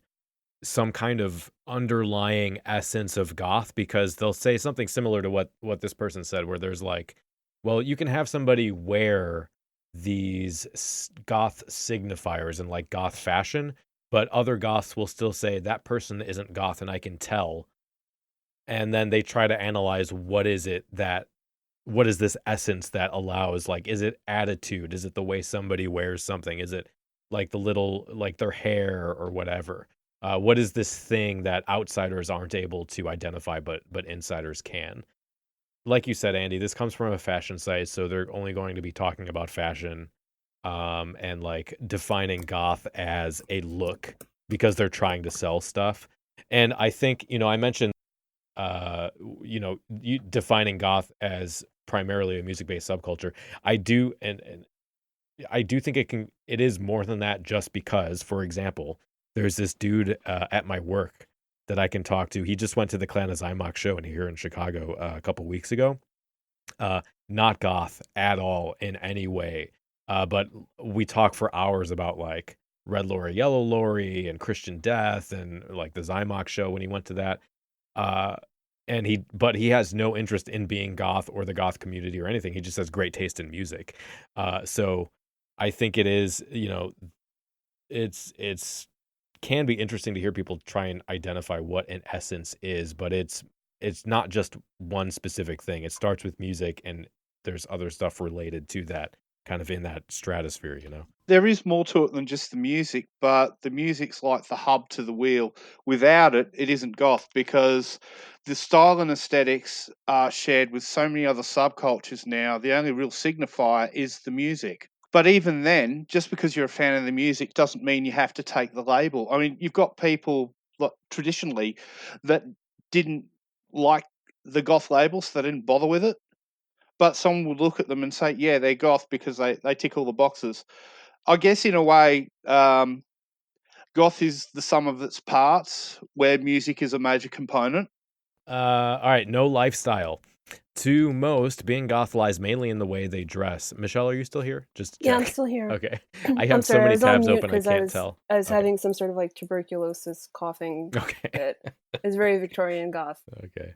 some kind of underlying essence of goth, because they'll say something similar to what this person said, where there's like, well, you can have somebody wear these goth signifiers in like goth fashion, but other goths will still say that person isn't goth and I can tell. And then they try to analyze what is this essence that allows, like, is it attitude? Is it the way somebody wears something? Is it like the little, like their hair or whatever? What is this thing that outsiders aren't able to identify, but insiders can? Like you said, Andy, this comes from a fashion site, so they're only going to be talking about fashion, and like defining goth as a look because they're trying to sell stuff. And I think, I mentioned, you defining goth as primarily a music-based subculture. I do, and I do think it is more than that, just because, for example, there's this dude at my work that I can talk to. He just went to the Clan of Zymox show here in Chicago a couple weeks ago. Not goth at all in any way, but we talk for hours about like Red Lori, Yellow Lori, and Christian Death, and like the Zymox show when he went to that. but he has no interest in being goth or the goth community or anything. He just has great taste in music. So I think it is, it's can be interesting to hear people try and identify what an essence is, but it's not just one specific thing. It starts with music, and there's other stuff related to that, kind of in that stratosphere, There is more to it than just the music, but the music's like the hub to the wheel. Without it, it isn't goth, because the style and aesthetics are shared with so many other subcultures now. The only real signifier is the music. But even then, just because you're a fan of the music doesn't mean you have to take the label. I mean, you've got people traditionally that didn't like the goth labels, so they didn't bother with it. But someone would look at them and say, yeah, they're goth because they tick all the boxes. I guess in a way, goth is the sum of its parts, where music is a major component. All right, no lifestyle. To most, being goth lies mainly in the way they dress. Michelle, are you still here? Yeah, I'm still here. Okay. I have so many tabs open, I can't tell. I was having some sort of like tuberculosis coughing. Okay. It's very Victorian goth. Okay.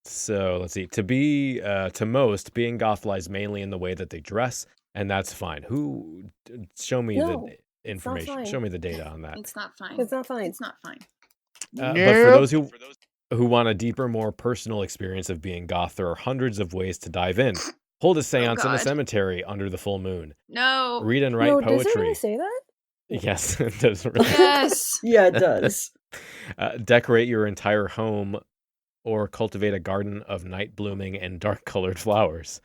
So let's see. To most, being goth lies mainly in the way that they dress, and that's fine. Show me the information. Show me the data on that. It's not fine. It's not fine. It's not fine. But for those who want a deeper, more personal experience of being goth, there are hundreds of ways to dive in. Hold a seance in a cemetery under the full moon. No. Read and write poetry. Does it really say that? Yes, it does. Really. Yes. Yeah, it does. Decorate your entire home or cultivate a garden of night blooming and dark colored flowers.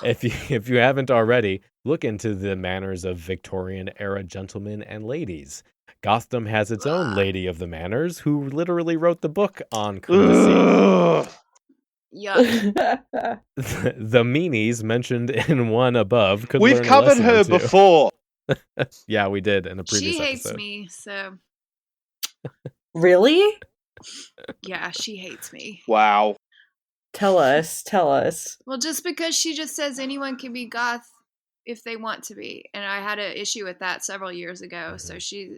If you haven't already, look into the manners of Victorian era gentlemen and ladies. Gothdom has its own Lady of the Manners, who literally wrote the book on courtesy. Yuck. The meanies mentioned in one above could We've learn a covered lesson her or two. before. Yeah, we did in a previous She hates episode. me, so Really? yeah, she hates me. Wow. Tell us. Well, just because she just says anyone can be goth if they want to be, and I had an issue with that several years ago. So she.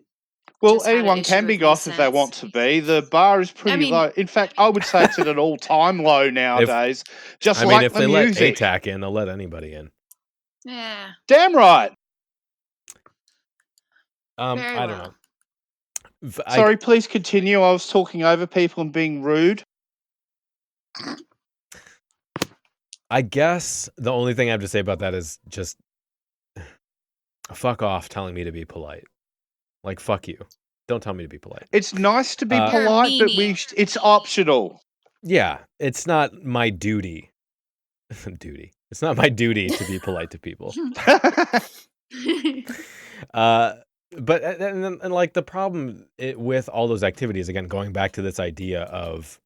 Well, just had an anyone issue can be with goth me if they since. want to be. The bar is pretty low. In fact, I would say it's at an all-time low nowadays. If like they the let music. ATAC in, they'll let anybody in. Yeah. Damn right. Very I don't well. know. Sorry, please continue. I was talking over people and being rude. I guess the only thing I have to say about that is just fuck off telling me to be polite. Like, fuck you. Don't tell me to be polite. It's nice to be You're a polite, but meanie. it's optional. Yeah, it's not my duty. It's not my duty to be polite to people. But and like the problem with all those activities, again, going back to this idea of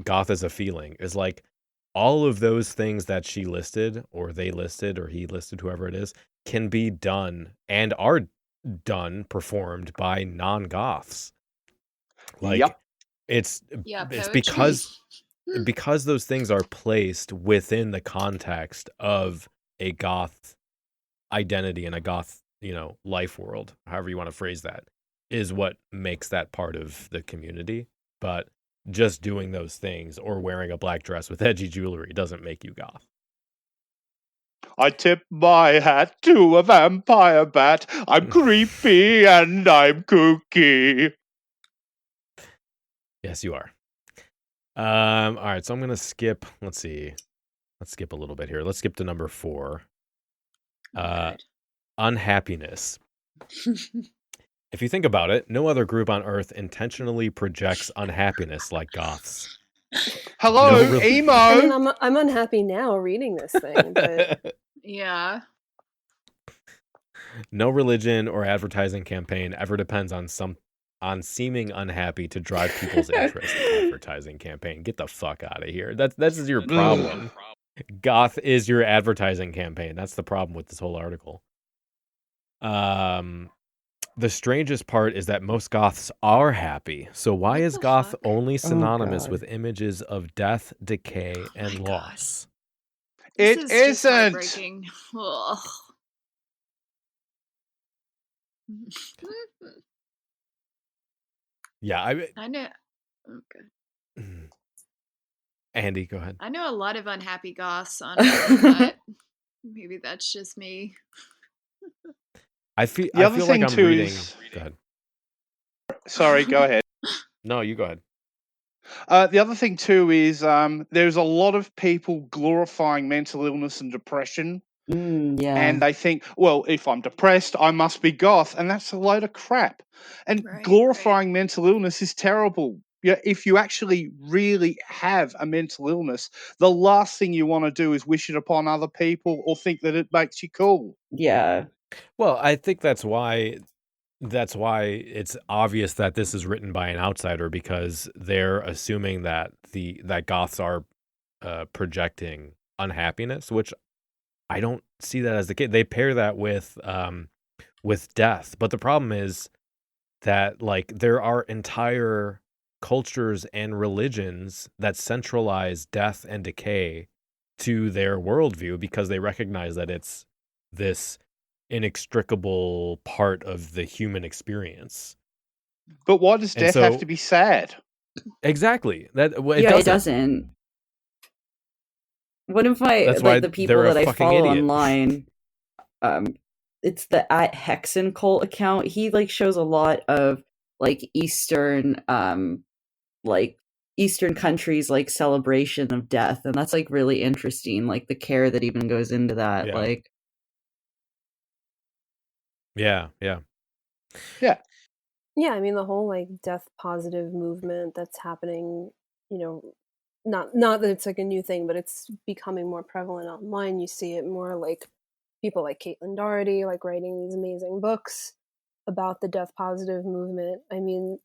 goth as a feeling, is like all of those things that she listed, or they listed, or he listed, whoever it is, can be done and are done, performed by non-goths. Like, Yep. it's poetry. because those things are placed within the context of a goth identity and a goth, life world, however you want to phrase that, is what makes that part of the community. But just doing those things or wearing a black dress with edgy jewelry doesn't make you goth. I tip my hat to a vampire bat. I'm creepy and I'm kooky. Yes, you are. All right, so I'm gonna skip. Let's see. Let's skip a little bit here. Let's skip to number 4. Unhappiness. If you think about it, no other group on Earth intentionally projects unhappiness like goths. Hello, No, really. emo. I mean, I'm unhappy now reading this thing, but Yeah. No religion or advertising campaign ever depends on seeming unhappy to drive people's interest. Advertising campaign. Get the fuck out of here. That's your problem. Goth is your advertising campaign. That's the problem with this whole article. The strangest part is that most goths are happy. So why is goth only synonymous God. with images of death, decay, and my loss? This It is just isn't. heartbreaking. Ugh. Yeah, I know. Okay. Andi, go ahead. I know a lot of unhappy goths, honestly, but maybe that's just me. I feel The other like thing I'm too reading. is- Go ahead. Sorry, go ahead. No, you go ahead. The other thing too is there's a lot of people glorifying mental illness and depression. Yeah. And they think, well, if I'm depressed, I must be goth. And that's a load of crap. And glorifying mental illness is terrible. Yeah, if you actually really have a mental illness, the last thing you want to do is wish it upon other people or think that it makes you cool. Yeah. Well, I think that's why it's obvious that this is written by an outsider, because they're assuming that that goths are projecting unhappiness, which I don't see that as the case. They pair that with death, but the problem is that like there are entire cultures and religions that centralize death and decay to their worldview because they recognize that it's this inextricable part of the human experience. But why does death have to be sad? Exactly. It doesn't. One of my the people that I follow online, it's the @Hexen cult account. He like shows a lot of like Eastern countries like celebration of death, and that's like really interesting. Like the care that even goes into that. Yeah. Yeah, I mean the whole like death positive movement that's happening, not that it's like a new thing, but it's becoming more prevalent online. You see it more like people like Caitlin Doherty like writing these amazing books about the death positive movement. I mean,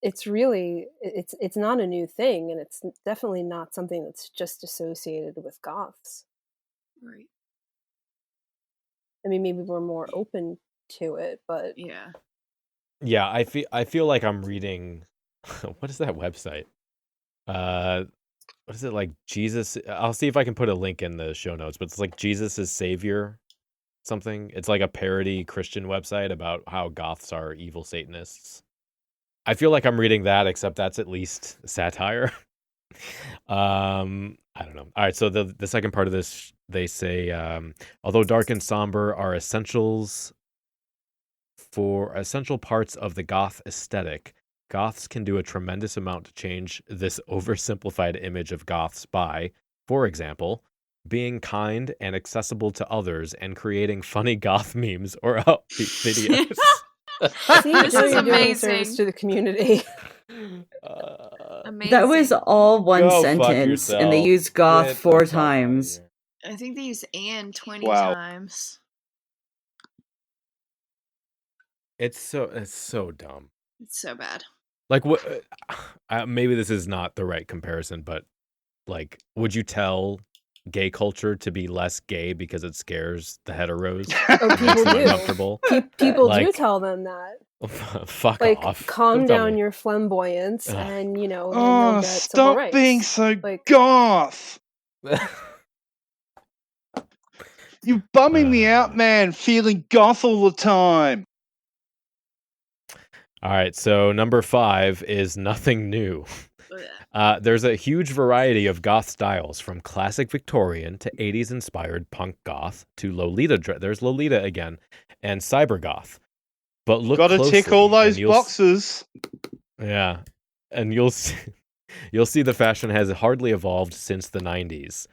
it's not a new thing, and it's definitely not something that's just associated with goths. Right. I mean, maybe we're more open to it, but yeah, I feel like I'm reading what is that website? What is it, like Jesus? I'll see if I can put a link in the show notes, but it's like Jesus is Savior something. It's like a parody Christian website about how goths are evil Satanists. I feel like I'm reading that, except that's at least satire. I don't know. All right, so the second part of this, they say, although dark and somber are essential parts of the goth aesthetic, goths can do a tremendous amount to change this oversimplified image of goths by, for example, being kind and accessible to others and creating funny goth memes or upbeat videos. See, this is amazing. Service to the community. Amazing. That was all one sentence, and they used goth 4 times. I think they used "and" 20 times. It's so dumb. It's so bad. Like, what? Maybe this is not the right comparison, but like, would you tell gay culture to be less gay because it scares the heteros? Oh, people do. Uncomfortable. People do tell them that. Fuck like, off. Calm down your flamboyance, and then you'll get civil rights. Stop being so goth. You're bumming me out, man. Feeling goth all the time. All right, so number 5 is nothing new. There's a huge variety of goth styles, from classic Victorian to 80s inspired punk goth to Lolita. There's Lolita again, and cyber goth. But look closely. Gotta tick all those boxes. Yeah, and you'll see the fashion has hardly evolved since the 90s.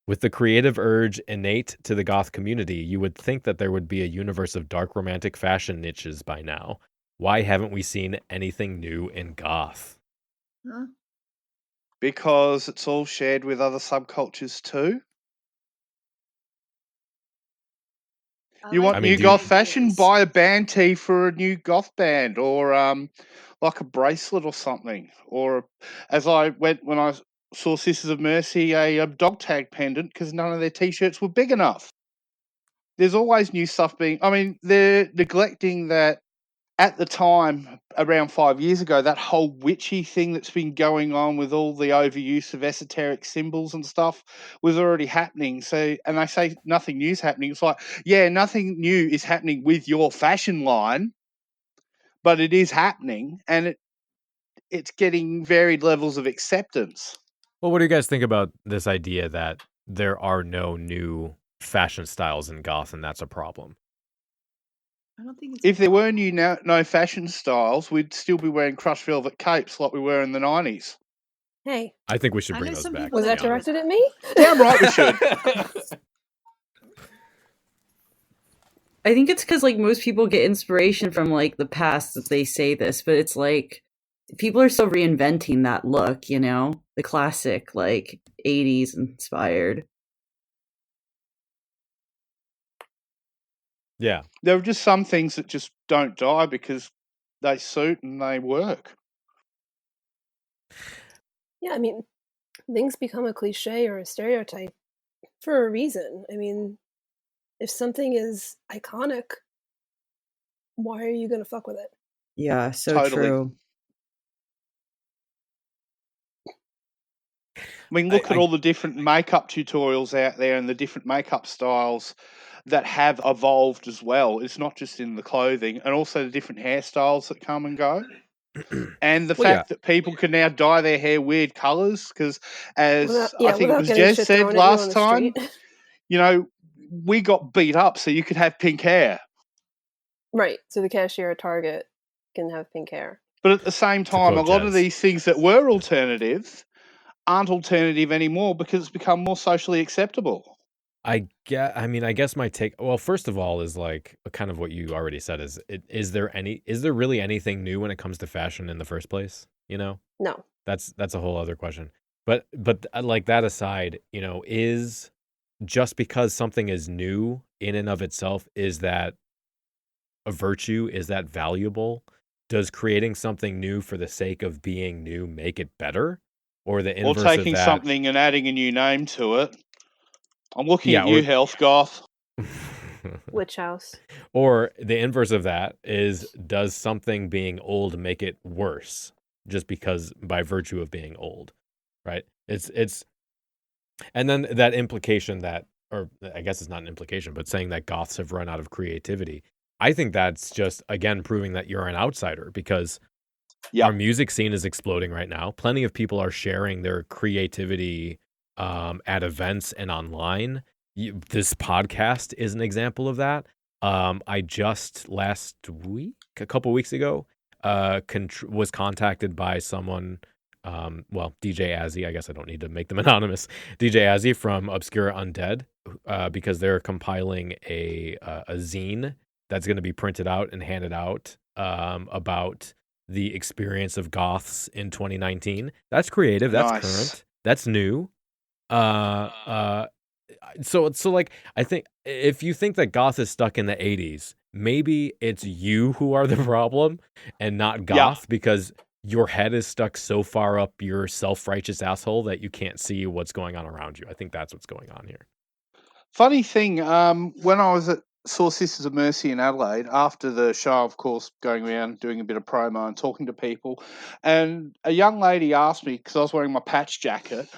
With the creative urge innate to the goth community, you would think that there would be a universe of dark romantic fashion niches by now. Why haven't we seen anything new in goth? Huh? Because it's all shared with other subcultures too. You want new goth fashion? Buy a band tee for a new goth band, or like a bracelet or something. Or as I went when I saw Sisters of Mercy, a dog tag pendant, because none of their t-shirts were big enough. There's always new stuff being. I mean, they're neglecting that. At the time, around 5 years ago, that whole witchy thing that's been going on with all the overuse of esoteric symbols and stuff was already happening. So, and they say nothing new is happening. It's like, yeah, nothing new is happening with your fashion line, but it is happening, and it's getting varied levels of acceptance. Well, what do you guys think about this idea that there are no new fashion styles in goth, and that's a problem? I don't think it's If there were no fashion styles, we'd still be wearing crushed velvet capes like we were in the 90s. Hey, I think we should I bring know those some back. people was to that be honest. directed at me? Damn right we should. I think it's because like most people get inspiration from like the past that they say this, but it's like people are still reinventing that look, you know, the classic like 80s inspired. Yeah. There are just some things that just don't die because they suit and they work. Yeah, I mean, things become a cliche or a stereotype for a reason. I mean, if something is iconic, why are you going to fuck with it? Yeah, so Totally. true. I mean, look at all the different makeup tutorials out there and the different makeup styles that have evolved as well. It's not just in the clothing, and also the different hairstyles that come and go. And the Well, fact that people can now dye their hair weird colours, because as I think it without was getting Jez shit said thrown at you on last the time, street. you know, we got beat up so you could have pink hair. Right, so the cashier at Target can have pink hair. But at the same time, a quote lot of Jez. these things that were alternative aren't alternative anymore because it's become more socially acceptable. I guess my take. Well, first of all, is like kind of what you already said. Is there really anything new when it comes to fashion in the first place? You know, No. that's a whole other question. But like that aside, you know, is just because something is new in and of itself, is that a virtue? Is that valuable? Does creating something new for the sake of being new make it better, or the Or inverse taking of that? something and adding a new name to it. I'm looking at or- you, Health Goth. Witch house. Or the inverse of that is, does something being old make it worse just because by virtue of being old, right? It's and then that implication that, or I guess it's not an implication, but saying that goths have run out of creativity. I think that's just, again, proving that you're an outsider, because our music scene is exploding right now. Plenty of people are sharing their creativity at events and online. This podcast is an example of that. I just last week, a couple weeks ago, was contacted by someone, DJ Azzy, I guess I don't need to make them anonymous, DJ Azzy from Obscura Undead, because they're compiling a zine that's going to be printed out and handed out about the experience of goths in 2019. That's creative. That's current. That's new. So like, I think if you think that goth is stuck in the 80s, maybe it's you who are the problem and not goth, because your head is stuck so far up your self-righteous asshole that you can't see what's going on around you. I think that's what's going on here. Funny thing, when I was at Saw Sisters of Mercy in Adelaide, after the show, of course, going around doing a bit of promo and talking to people, and a young lady asked me, because I was wearing my patch jacket,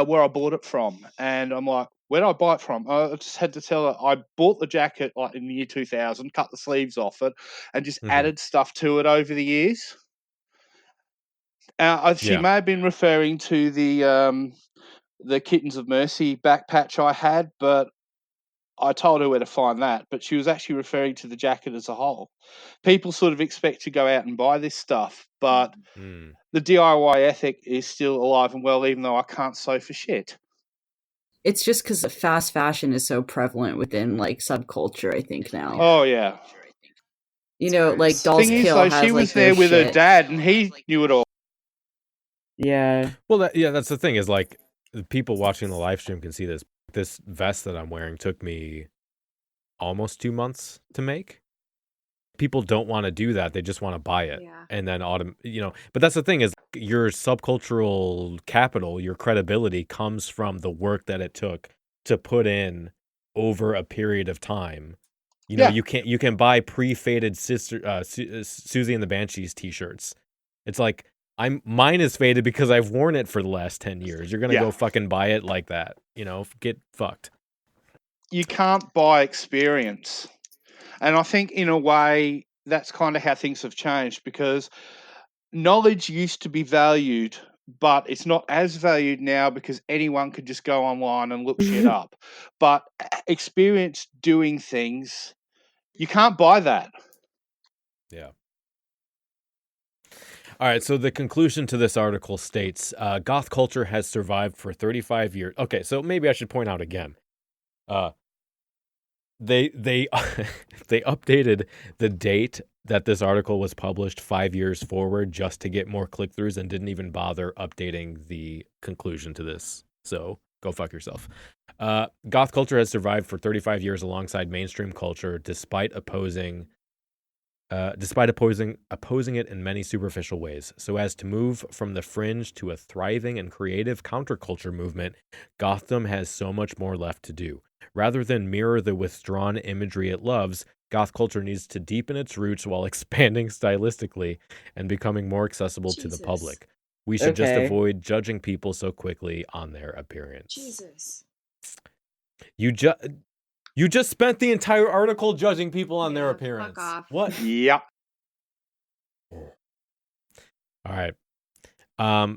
where I bought it from. And I'm like, where did I buy it from? I just had to tell her I bought the jacket like in the year 2000, cut the sleeves off it, and just added stuff to it over the years. She may have been referring to the Kittens of Mercy back patch I had, but I told her where to find that. But she was actually referring to the jacket as a whole. People sort of expect to go out and buy this stuff, but the DIY ethic is still alive and well, even though I can't sew for shit. It's just because fast fashion is so prevalent within like subculture, I think now. Oh yeah. You know, like Doll's Thing is, Kill though, has she like was there with her dad, and he knew it all. Yeah. Well, that's the thing, is like, the people watching the live stream can see this. This vest that I'm wearing took me almost 2 months to make. People don't want to do that. They just want to buy it. And then but that's the thing, is your subcultural capital, your credibility comes from the work that it took to put in over a period of time. You know, you can buy pre-faded Susie and the Banshees t-shirts. It's like, mine is faded because I've worn it for the last 10 years. You're going to go fucking buy it like that, get fucked. You can't buy experience. And I think in a way that's kind of how things have changed, because knowledge used to be valued, but it's not as valued now because anyone can just go online and look shit up. But experience doing things, you can't buy that. Yeah. All right, so the conclusion to this article states, Goth culture has survived for 35 years. Okay, so maybe I should point out again. They they updated the date that this article was published 5 years forward just to get more click-throughs and didn't even bother updating the conclusion to this. So go fuck yourself. Goth culture has survived for 35 years alongside mainstream culture despite opposing it in many superficial ways. So as to move from the fringe to a thriving and creative counterculture movement, Gothdom has so much more left to do. Rather than mirror the withdrawn imagery it loves, goth culture needs to deepen its roots while expanding stylistically and becoming more accessible to the public. We should just avoid judging people so quickly on their appearance. Jesus. You just spent the entire article judging people on their appearance. Fuck off. What? Yep. All right.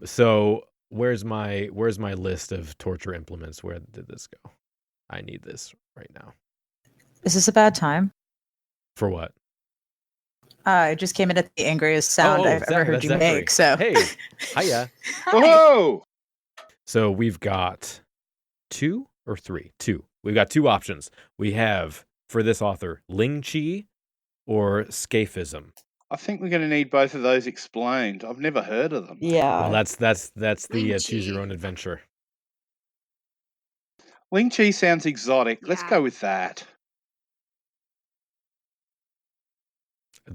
So where's my list of torture implements? Where did this go? I need this right now. Is this a bad time? For what? I just came in at the angriest sound I've ever heard you Zakkarrii. make. So hey, hiya. Whoa! So we've got two. We've got two options. We have, for this author, Ling Chi or Scaphism. I think we're going to need both of those explained. I've never heard of them. yeah. Well, that's the Ling choose Chi. your own adventure. Ling Chi sounds exotic. Let's Yeah. go with that.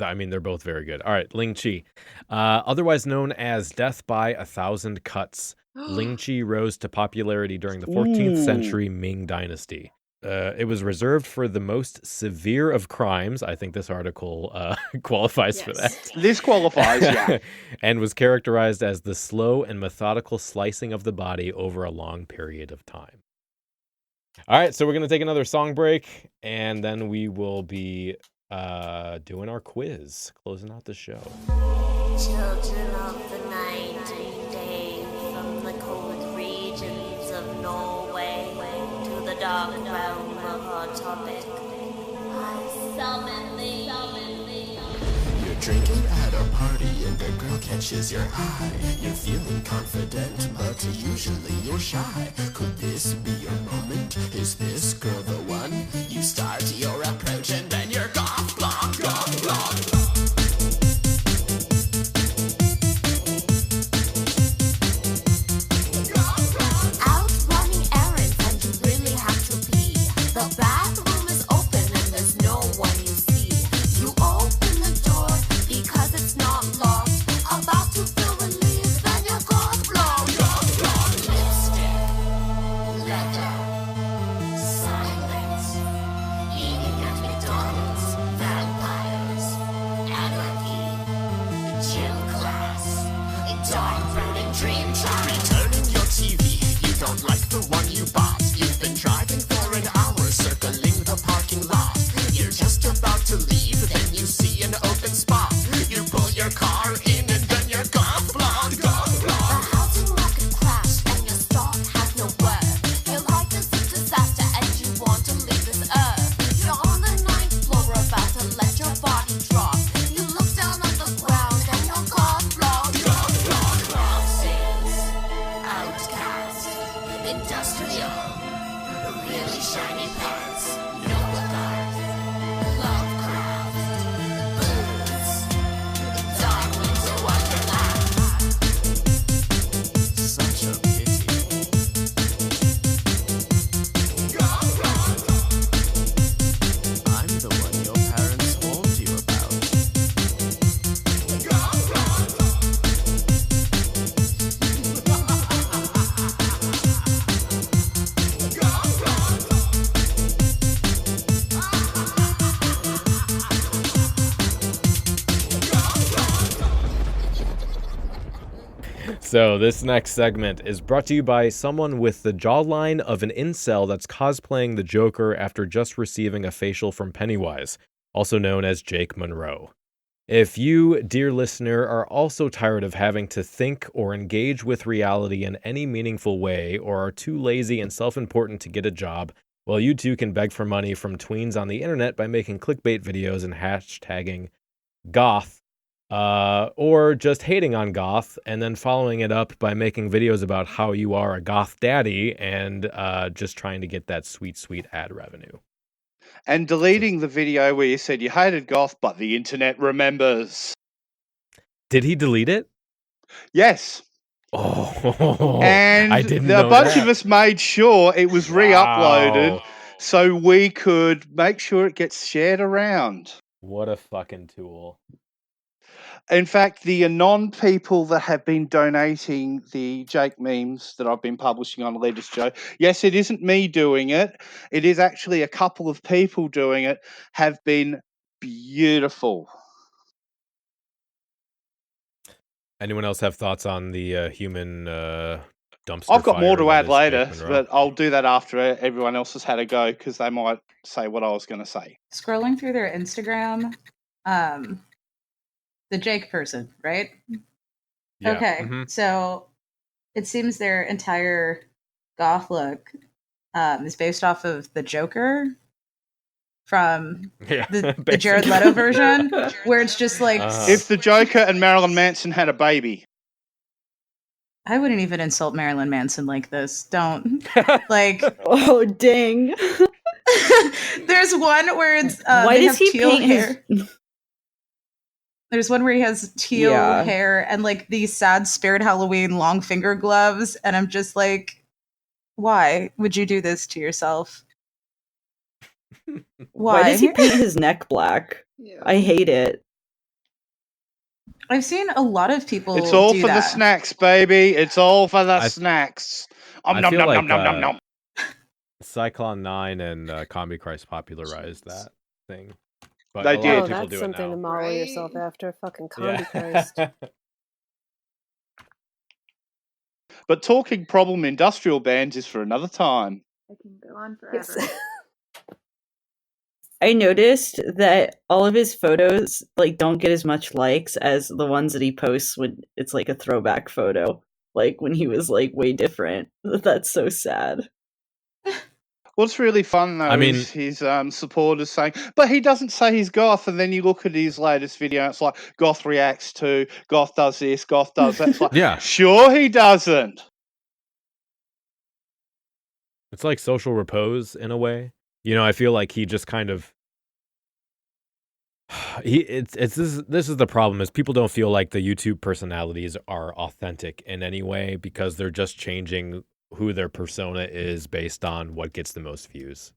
I mean, they're both very good. All right, Ling Chi. Otherwise known as Death by a Thousand Cuts, Ling Chi rose to popularity during the 14th century Ming Dynasty. It was reserved for the most severe of crimes. I think this article qualifies for that. This qualifies, yeah. And was characterized as the slow and methodical slicing of the body over a long period of time. All right, so we're going to take another song break, and then we will be doing our quiz, closing out the show. Children of the night and day, from the cold regions of Norway to the dark realm of our topic, I summon thee. You're drinking at a party and a girl catches your eye. You're feeling confident, but usually you're shy. Could this be your moment? Is this girl the one? You start your approach and then you're goth blonde, goth blonde. Out running errands and you really have to pee. The bathroom is open and there's no one you see. You open the door because it's not locked. About to fill the leaves, then you're goth blonde. Lipstick, leather, silence, eating at McDonald's, vampires, anarchy, gym class, dark running dream child. Returning your TV, you don't like the one you bought. You've been driving for an hour, circling the parking lot. You're just about to leave, then you see an open spot. You pull your car in and then you're goth blonde, goth The blonde. housing market crashed and your stock has no worth. Your life is a disaster and you want to leave this earth. You're on the 9th floor about to let your body drop. You look down on the ground and you're goth blonde. Bronzes, outcast, industrial, really shiny pants, noble art, Lovecraft, booze, dark winter wonderland. Such a pity. I'm the one your parents warned you about. So this next segment is brought to you by someone with the jawline of an incel that's cosplaying the Joker after just receiving a facial from Pennywise, also known as Jake Monroe. If you, dear listener, are also tired of having to think or engage with reality in any meaningful way, or are too lazy and self-important to get a job, well, you too can beg for money from tweens on the internet by making clickbait videos and hashtagging goth, or just hating on goth, and then following it up by making videos about how you are a goth daddy and just trying to get that sweet, sweet ad revenue. And deleting the video where you said you hated goth, but the internet remembers. Did he delete it? Yes. Oh, and I didn't a know bunch that. of us made sure it was re-uploaded Wow. so we could make sure it gets shared around. What a fucking tool. In fact, the anon people that have been donating the Jake memes that I've been publishing on Elitist Joe, yes, it isn't me doing it. It is actually a couple of people doing it, have been beautiful. Anyone else have thoughts on the human dumpster I've got more fire to that add is later, Jake Monroe? but I'll do that after everyone else has had a go, because they might say what I was going to say. Scrolling through their Instagram, the Jake person, right? Yeah. Okay, Mhm. so it seems their entire goth look is based off of the Joker from Yeah, the Jared Leto version, where it's just like... If the Joker and Marilyn Manson had a baby. I wouldn't even insult Marilyn Manson like this. Don't. Like... Oh, dang. There's one where it's... Why they does have he teal paint hair. his... There's one where he has teal Yeah. hair and like these sad Spirit Halloween long finger gloves, and I'm just like, why would you do this to yourself? Why does he paint his neck black? I hate it. I've seen a lot of people. It's all do for the that. snacks, baby. It's all for the snacks. I Nom feel nom like, nom nom nom nom. Cyclone 9 and Combi Christ popularized that thing. But They a lot did. of Oh, people that's do it something to now. model Right. yourself after. Fucking Yeah. Combi Christ. But talking problem industrial bands is for another time. I can go on forever. Yes. I noticed that all of his photos like don't get as much likes as the ones that he posts when it's like a throwback photo, like when he was like way different. That's so sad. What's really fun though I mean- is his supporters saying, but he doesn't say he's goth, and then you look at his latest video, and it's like goth reacts to, goth does this, goth does that. It's like, Yeah. sure he doesn't. It's like social repose in a way. You know, I feel like he just kind of this is the problem, is people don't feel like the YouTube personalities are authentic in any way because they're just changing who their persona is based on what gets the most views.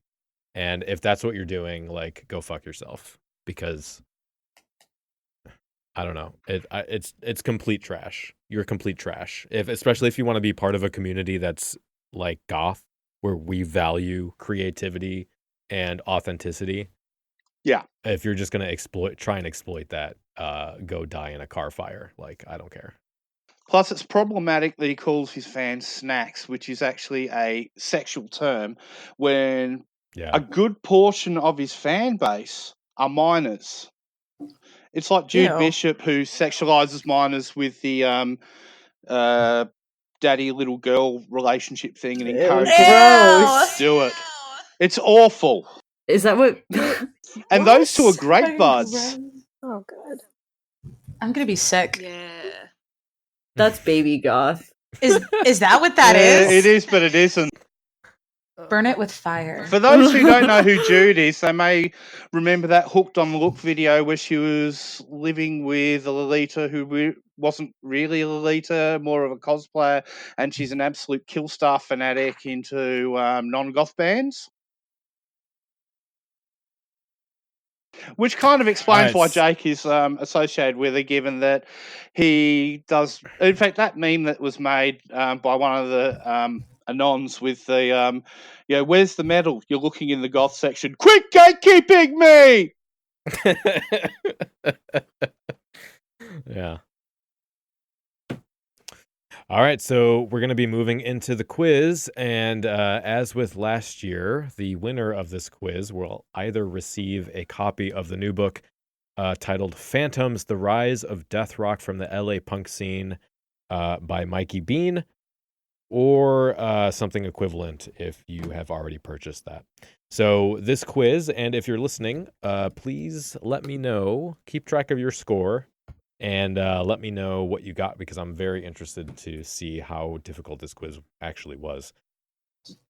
And if that's what you're doing, like, go fuck yourself, because I don't know. It's complete trash. You're complete trash. Especially if you want to be part of a community that's like goth, where we value creativity and authenticity. Yeah. If you're just gonna try and exploit that, go die in a car fire. Like, I don't care. Plus, it's problematic that he calls his fans snacks, which is actually a sexual term, when a good portion of his fan base are minors. It's like Jude Ew. Bishop, who sexualizes minors with the daddy little girl relationship thing and encourages Gross. to do it. It's awful. Is that what? And those two are great buds. Oh, God. I'm gonna be sick. Yeah. That's baby goth. Is that what that Yeah, is? it is, but it isn't. Burn it with fire. For those who don't know who Jude is, they may remember that Hooked on the Look video where she was living with a Lolita who wasn't really a Lolita, more of a cosplayer, and she's an absolute Killstar fanatic into non-goth bands. Which kind of explains why Jake is associated with her, given that he does... In fact, that meme that was made by one of the anons with the... where's the medal? You're looking in the goth section. Quit gatekeeping me! Yeah. All right, so we're going to be moving into the quiz, and as with last year, the winner of this quiz will either receive a copy of the new book, titled Phantoms, The Rise of Death Rock from the LA Punk Scene by Mikey Bean, or something equivalent if you have already purchased that. So this quiz, and if you're listening, please let me know, keep track of your score, and let me know what you got, because I'm very interested to see how difficult this quiz actually was.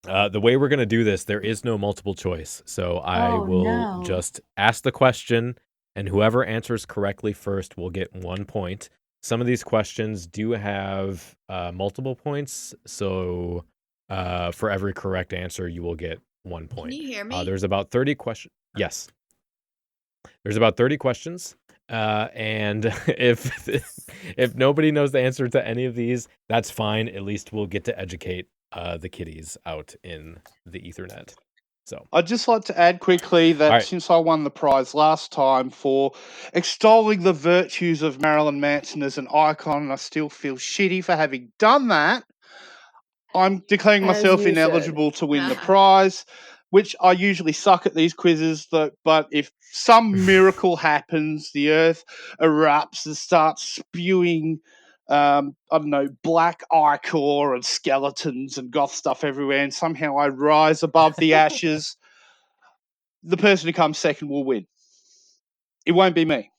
The way we're going to do this, there is no multiple choice. So I will just ask the question, and whoever answers correctly first will get 1 point. Some of these questions do have multiple points. So for every correct answer, you will get 1 point. Can you hear me? There's about 30 questions. Yes. There's about 30 questions. And if nobody knows the answer to any of these, that's fine. At least we'll get to educate the kiddies out in the Ethernet. So I'd just like to add quickly that since I won the prize last time for extolling the virtues of Marilyn Manson as an icon, and I still feel shitty for having done that, I'm declaring myself ineligible to win the prize, which I usually suck at these quizzes. But if some miracle happens, the earth erupts and starts spewing I don't know, black ichor and skeletons and goth stuff everywhere, and somehow I rise above the ashes, the person who comes second will win. It won't be me.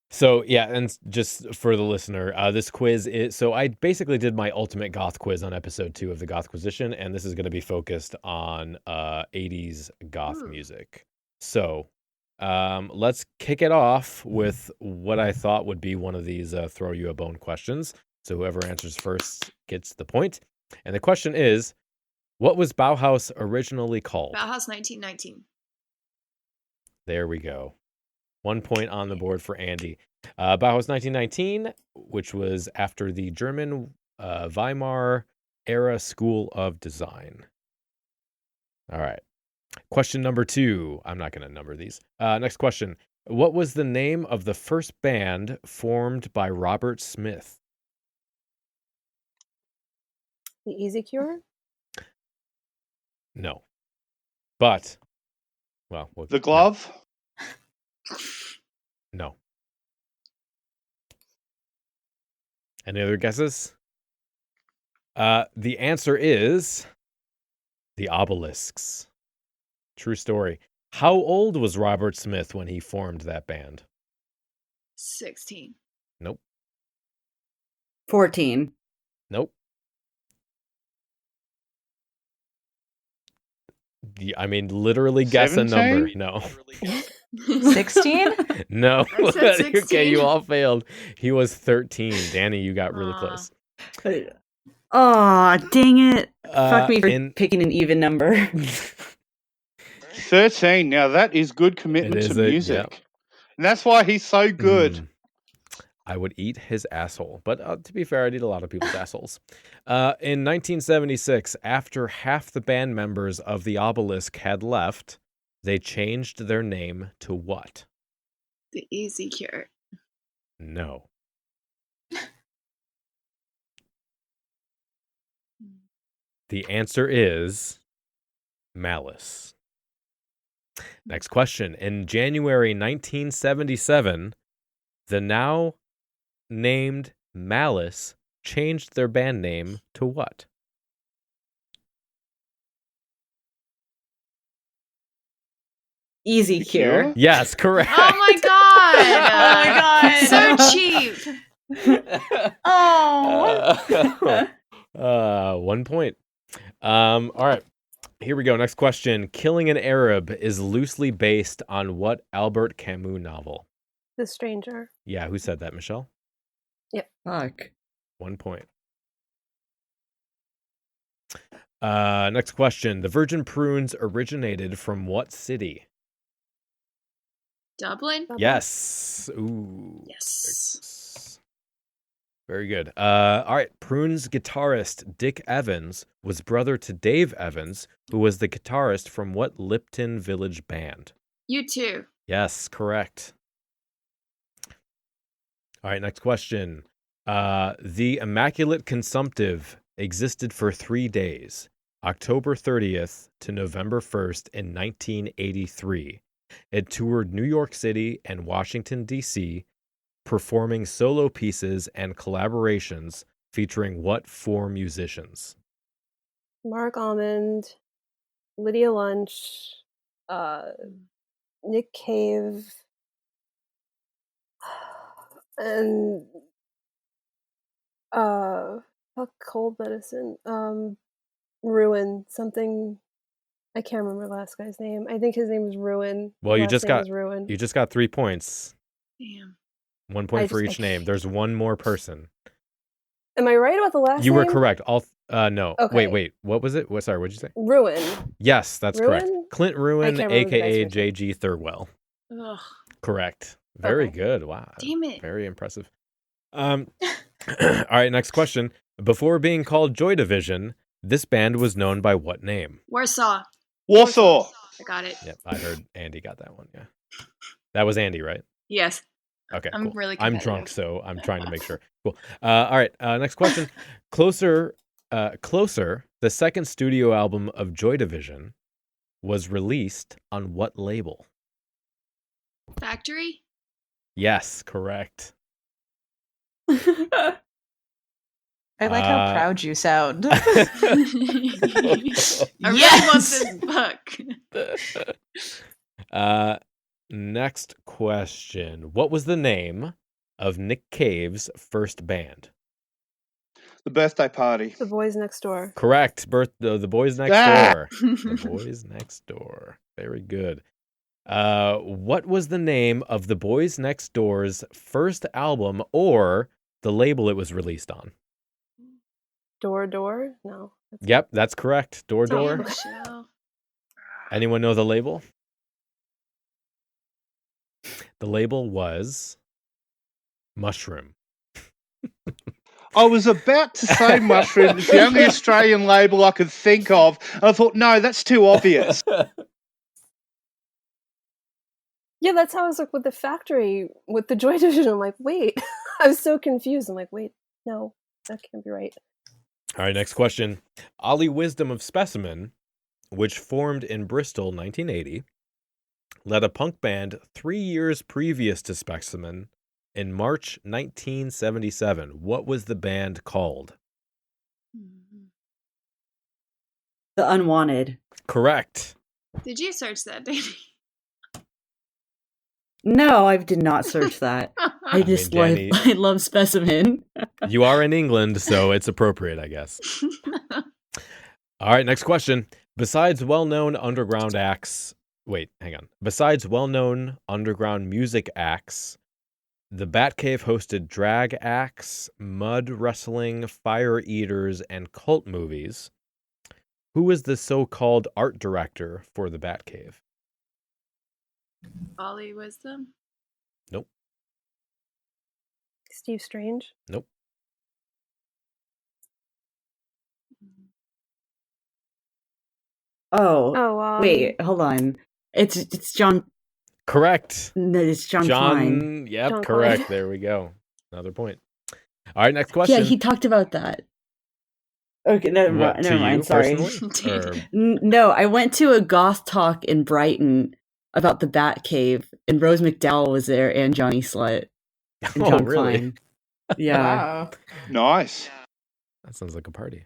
So, yeah, and just for the listener, this quiz is... So I basically did my ultimate goth quiz on episode 2 of the Gothquisition, and this is going to be focused on 80s goth music. So... let's kick it off with what I thought would be one of these throw you a bone questions. So whoever answers first gets the point. And the question is, what was Bauhaus originally called? Bauhaus 1919. There we go. 1 point on the board for Andi. Bauhaus 1919, which was after the German Weimar era school of design. All right. Question number 2. I'm not going to number these. Next question. What was the name of the first band formed by Robert Smith? The Easy Cure? No. But, well... The Glove? No. Any other guesses? The answer is the Obelisks. True story. How old was Robert Smith when he formed that band? 16. Nope. 14. Nope. I mean, literally guess 17? A number. No. 16? No. I said 16. Okay, you all failed. He was 13. Dani, you got really close. Oh, dang it. Fuck me for picking an even number. 13. Now that is good commitment to music. Yeah. And that's why he's so good. I would eat his asshole. But to be fair, I'd eat a lot of people's assholes. In 1976, after half the band members of the Obelisk had left, they changed their name to what? The Easy Cure. No. The answer is Malice. Next question. In January 1977, the now named Malice changed their band name to what? Easy Cure. Yes, correct. Oh my god! So cheap. 1 point. All right. Here we go. Next question. Killing an Arab is loosely based on what Albert Camus novel? The Stranger. Yeah, who said that, Michelle? Yep. Fuck. 1 point. Next question. The virgin prunes originated from what city? Dublin? Yes. Ooh. Yes. Very good. All right. Prunes guitarist Dick Evans was brother to Dave Evans, who was the guitarist from what Lipton Village band? U2. Yes, correct. All right, next question. The Immaculate Consumptive existed for 3 days, October 30th to November 1st in 1983. It toured New York City and Washington, D.C., performing solo pieces and collaborations featuring what 4 musicians? Mark Almond, Lydia Lunch, Nick Cave, and fuck, Cold Medicine. Ruin something. I can't remember the last guy's name. I think his name is Ruin. Well, you Last just name got is Ruin. you just got 3 points. Damn. 1 point for each name. There's one more person. Am I right about the last You name? were correct. No. Okay. Wait. What was it? Sorry, what'd you say? Ruin. Yes, that's correct. Ruin? Clint I Ruin, can't remember the aka guy's name. J.G. Thurwell. Ugh. Correct. Very Okay. good. Wow. Damn it. Very impressive. All right, next question. Before being called Joy Division, this band was known by what name? Warsaw. Warsaw. I got it. Yep, I heard Andi got that one. Yeah. That was Andi, right? Yes. Okay, I'm cool. really I'm competitive. drunk, so I'm trying to make sure. Cool. All right, next question. Closer, the second studio album of Joy Division was released on what label? Factory? Yes, correct. I like how proud you sound. I really want this book. Next question. What was the name of Nick Cave's first band? The Birthday Party. The Boys Next Door. Correct. The Boys Next Ah! Door. The Boys Next Door. Very good. What was the name of the Boys Next Door's first album or the label it was released on? Door? No. Yep, that's correct. Door. Damn, Michelle. Anyone know the label? The label was Mushroom. I was about to say Mushroom. It's the only Australian label I could think of. And I thought, no, that's too obvious. Yeah, that's how I was like with the Factory, with the Joy Division. I'm like, wait. I was so confused. I'm like, wait, no, that can't be right. All right, next question. Ollie Wisdom of Specimen, which formed in Bristol 1980, led a punk band 3 years previous to Specimen in March 1977. What was the band called? The Unwanted. Correct. Did you search that, Dani? No, I did not search that. I just Dani- I love Specimen. You are in England, so it's appropriate, I guess. All right, next question. Besides well-known underground music acts, the Batcave hosted drag acts, mud wrestling, fire eaters, and cult movies. Who was the so-called art director for the Batcave? Ollie Wisdom? Nope. Steve Strange? Nope. Oh, wait, hold on. It's John. Correct. No, it's John Klein. Yep, John correct. Klein. There we go. Another point. All right, next question. Yeah, he talked about that. Okay, never What, to mind. you Sorry. personally? Or- No, I went to a goth talk in Brighton about the Batcave, and Rose McDowell was there, and Johnny Slut, and Oh, John really? Klein. Yeah. Wow. Nice. That sounds like a party.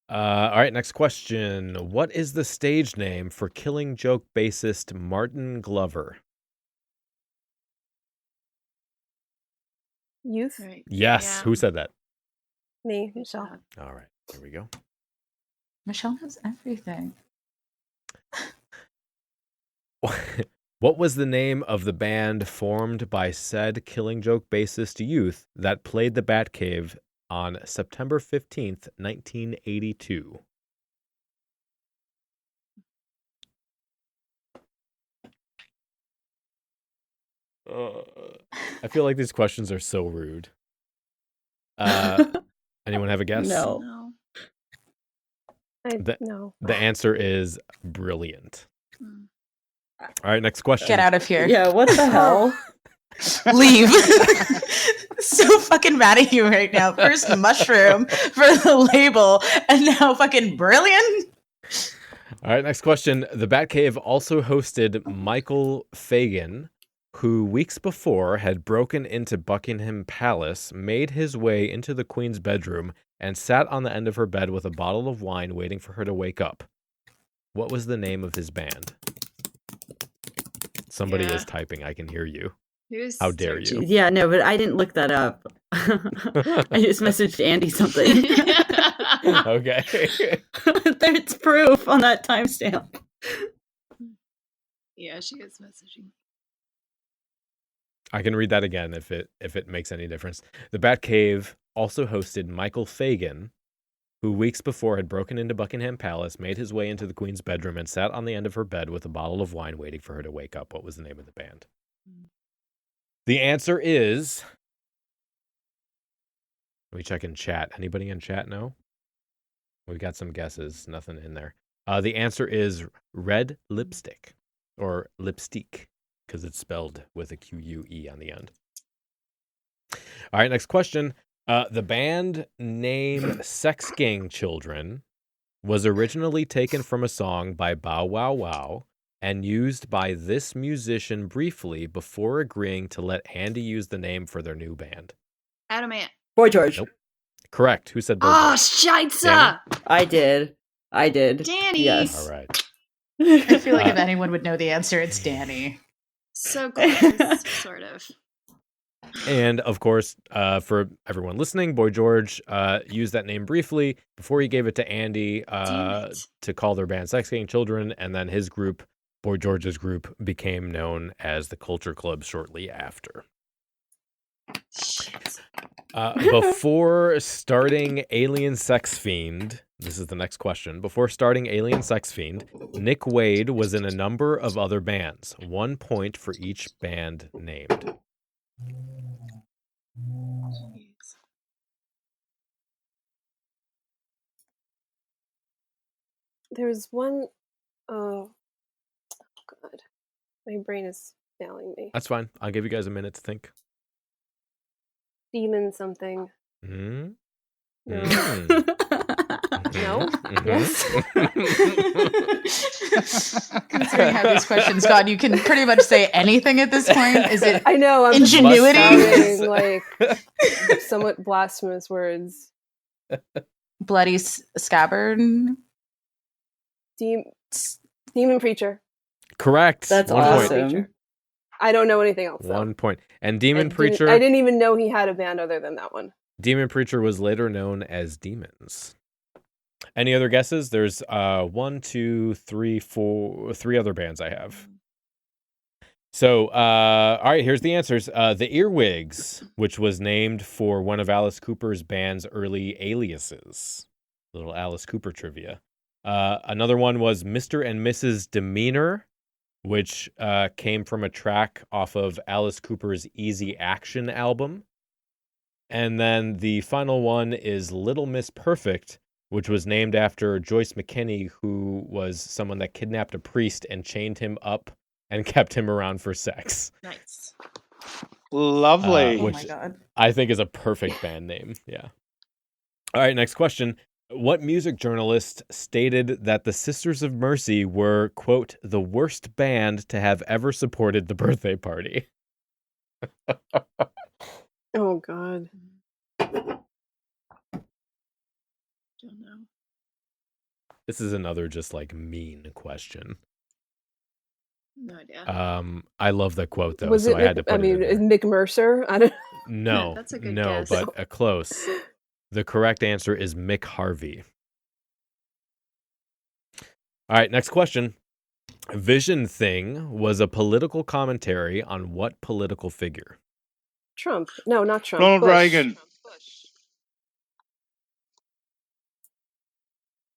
All right, next question. What is the stage name for Killing Joke bassist Martin Glover? Youth? Right. Yes. Yeah. Who said that? Me, Michelle. All right, here we go. Michelle knows everything. What was the name of the band formed by said Killing Joke bassist Youth that played the Batcave on September 15th, 1982? I feel like these questions are so rude. Anyone have a guess? No. No. No. The answer is Brilliant. Hmm. All right, next question. Get out of here. Yeah, what the hell? Leave. So fucking mad at you right now. First Mushroom for the label, and now fucking Brilliant. All right, next question. The Batcave also hosted Michael Fagan, who weeks before had broken into Buckingham Palace, made his way into the Queen's bedroom, and sat on the end of her bed with a bottle of wine waiting for her to wake up. What was the name of his band? Somebody is typing. I can hear you. How dare you? Yeah, no, but I didn't look that up. I just messaged Andi something. Okay. There's proof on that timestamp. Yeah, she is messaging. I can read that again if it makes any difference. The Batcave also hosted Michael Fagan, who weeks before had broken into Buckingham Palace, made his way into the Queen's bedroom, and sat on the end of her bed with a bottle of wine waiting for her to wake up. What was the name of the band? The answer is... Let me check in chat. Anybody in chat know? We got some guesses. Nothing in there. The answer is Red Lipstick, or Lipstick, because it's spelled with a Q-U-E on the end. All right, next question. The band name Sex Gang Children was originally taken from a song by Bow Wow Wow and used by this musician briefly before agreeing to let Andi use the name for their new band. Adamant. Boy George. Nope. Correct. Who said Boy Oh, George? scheisse! I did. Dani. Yes. All right. I feel like if anyone would know the answer, it's Dani. So close, sort of. And, of course, for everyone listening, Boy George used that name briefly before he gave it to Andi to call their band Sex Gang Children, and then his group, Boy George's group, became known as the Culture Club shortly after. Shit. Before starting Alien Sex Fiend, this is the next question. Before starting Alien Sex Fiend, Nick Wade was in a number of other bands. 1 point for each band named. There was one oh god. My brain is failing me. That's fine. I'll give you guys a minute to think. Demon something. Mm-hmm. No. No? Yes. Considering how these questions gone, you can pretty much say anything at this point. Is it? I know. I'm ingenuity? Just sounding like somewhat blasphemous words. Bloody scabbard. Demon preacher. Correct. That's 1 awesome. point. I don't know anything else. 1 point. And Demon I Preacher. I didn't even know he had a band other than that one. Demon Preacher was later known as Demons. Any other guesses? There's 1, 2, 3, 4, 3 other bands I have. So, all right, here's the answers. The Earwigs, which was named for one of Alice Cooper's band's early aliases. Little Alice Cooper trivia. Another one was Mr. and Mrs. Demeanor, which came from a track off of Alice Cooper's Easy Action album. And then the final one is Little Miss Perfect, which was named after Joyce McKinney, who was someone that kidnapped a priest and chained him up and kept him around for sex. Nice. Lovely. Which Oh my god. I think is a perfect band name. Yeah. All right, next question. What music journalist stated that the Sisters of Mercy were, quote, the worst band to have ever supported the birthday party? Oh god. Don't know. This is another just like mean question. No idea. I love the quote though, Was so it? I had to put it in there. Mick Mercer. I don't. No, That's a good no, guess. but close. The correct answer is Mick Harvey. All right, next question. Vision Thing was a political commentary on what political figure? Trump. No, not Trump. Ronald Bush. Reagan.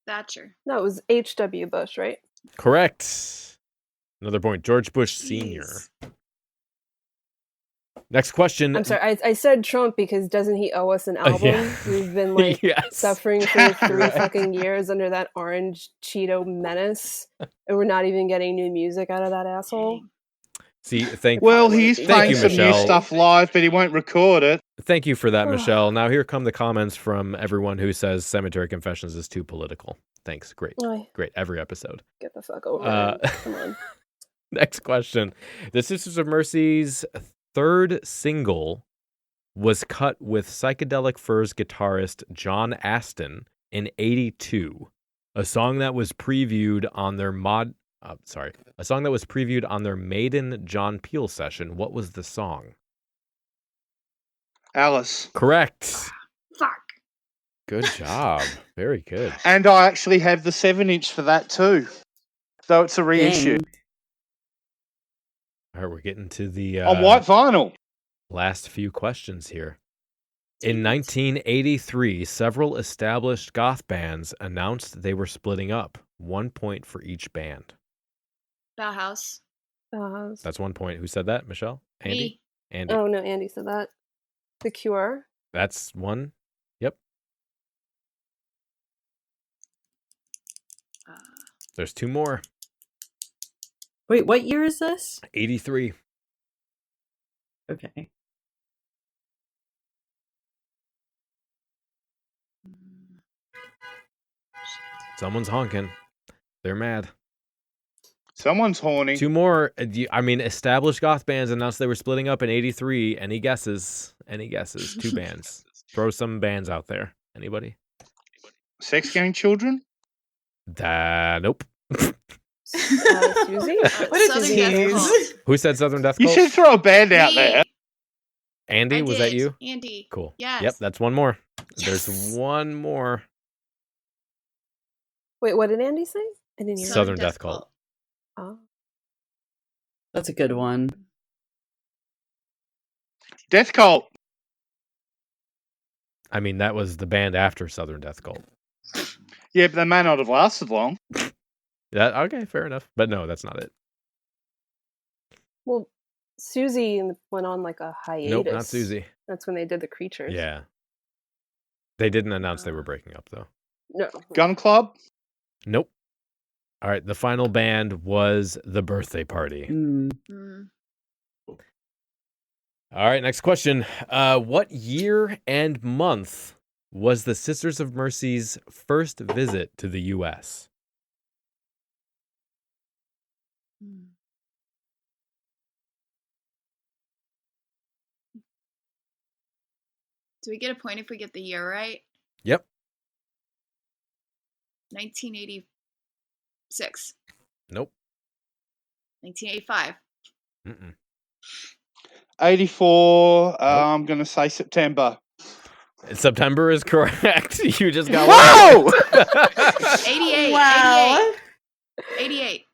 Thatcher. No, it was H.W. Bush, right? Correct. Another point. George Bush Sr. Next question. I'm sorry. I said Trump because doesn't he owe us an album? Yeah. We've been like Yes. suffering for 3 fucking years under that orange Cheeto menace, and we're not even getting new music out of that asshole. See, thank Well, he's thank playing you, some new Michelle. stuff live, but he won't record it. Thank you for that, Michelle. Now here come the comments from everyone who says Cemetery Confessions is too political. Thanks. Great. Oh, Great. Every episode. get the fuck over it. Come on. Next question. The Sisters of Mercy's third single was cut with Psychedelic Furs guitarist John Aston in 82. A song that was previewed on their Maiden John Peel session. What was the song? Alice. Correct. Fuck. Good job. Very good. And I actually have the 7-inch for that too. So it's a reissue. All right, we're getting to the On white vinyl. last few questions here. In 1983, several established goth bands announced they were splitting up. 1 point for each band. Bauhaus. That's 1 point. Who said that? Michelle? Andy? Me. Andy. Oh no, Andy said that. The Cure. That's one. Yep. There's two more. Wait, what year is this? 83. Okay. Someone's honking. They're mad. Someone's horny. Two more. I mean, established goth bands announced they were splitting up in 83. Any guesses? Any guesses? Two bands. Throw some bands out there. Anybody? Sex Gang Children? Nope. Susie? What is Southern Death Cult. Who said Southern Death You Cult? should throw a band out Me. there. Andy, I was did. that you? Andy. Cool. Yes. Yep, that's one more. Yes. There's one more. Wait, what did Andy say? I didn't hear. Southern Death Cult. Oh. That's a good one. Death Cult. I mean, that was the band after Southern Death Cult. Yeah, but they may not have lasted long. Okay, fair enough. But no, that's not it. Well, Susie went on like a hiatus. Nope, not Susie. That's when they did the creatures. Yeah. They didn't announce they were breaking up, though. No. Gun Club? Nope. All right, the final band was The Birthday Party. All right, next question. What year and month was the Sisters of Mercy's first visit to the U.S.? Do we get a point if we get the year right? Yep. 1986. Nope. 1985. Mm-mm. 84. I'm going to say September. September is correct. You just got Whoa! 88. Wow. 88.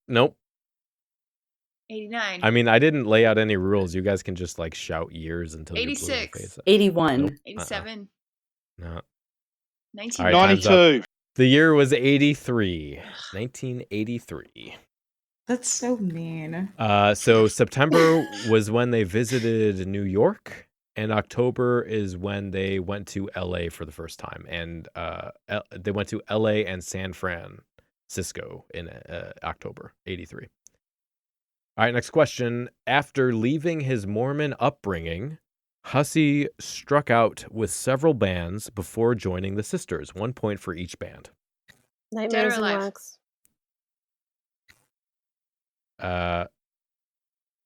Nope. 89. I mean, I didn't lay out any rules. You guys can just like shout years until you're blue in the 86. face. 81. Nope. 87. No. All 19. right, time's up. 92. The year was 83. 1983. That's so mean. So September was when they visited New York, and October is when they went to LA for the first time. And they went to LA and San Francisco in October 83. All right, next question. After leaving his Mormon upbringing, Hussey struck out with several bands before joining the Sisters. 1 point for each band. Nightmares Dead or and Alive? Wax.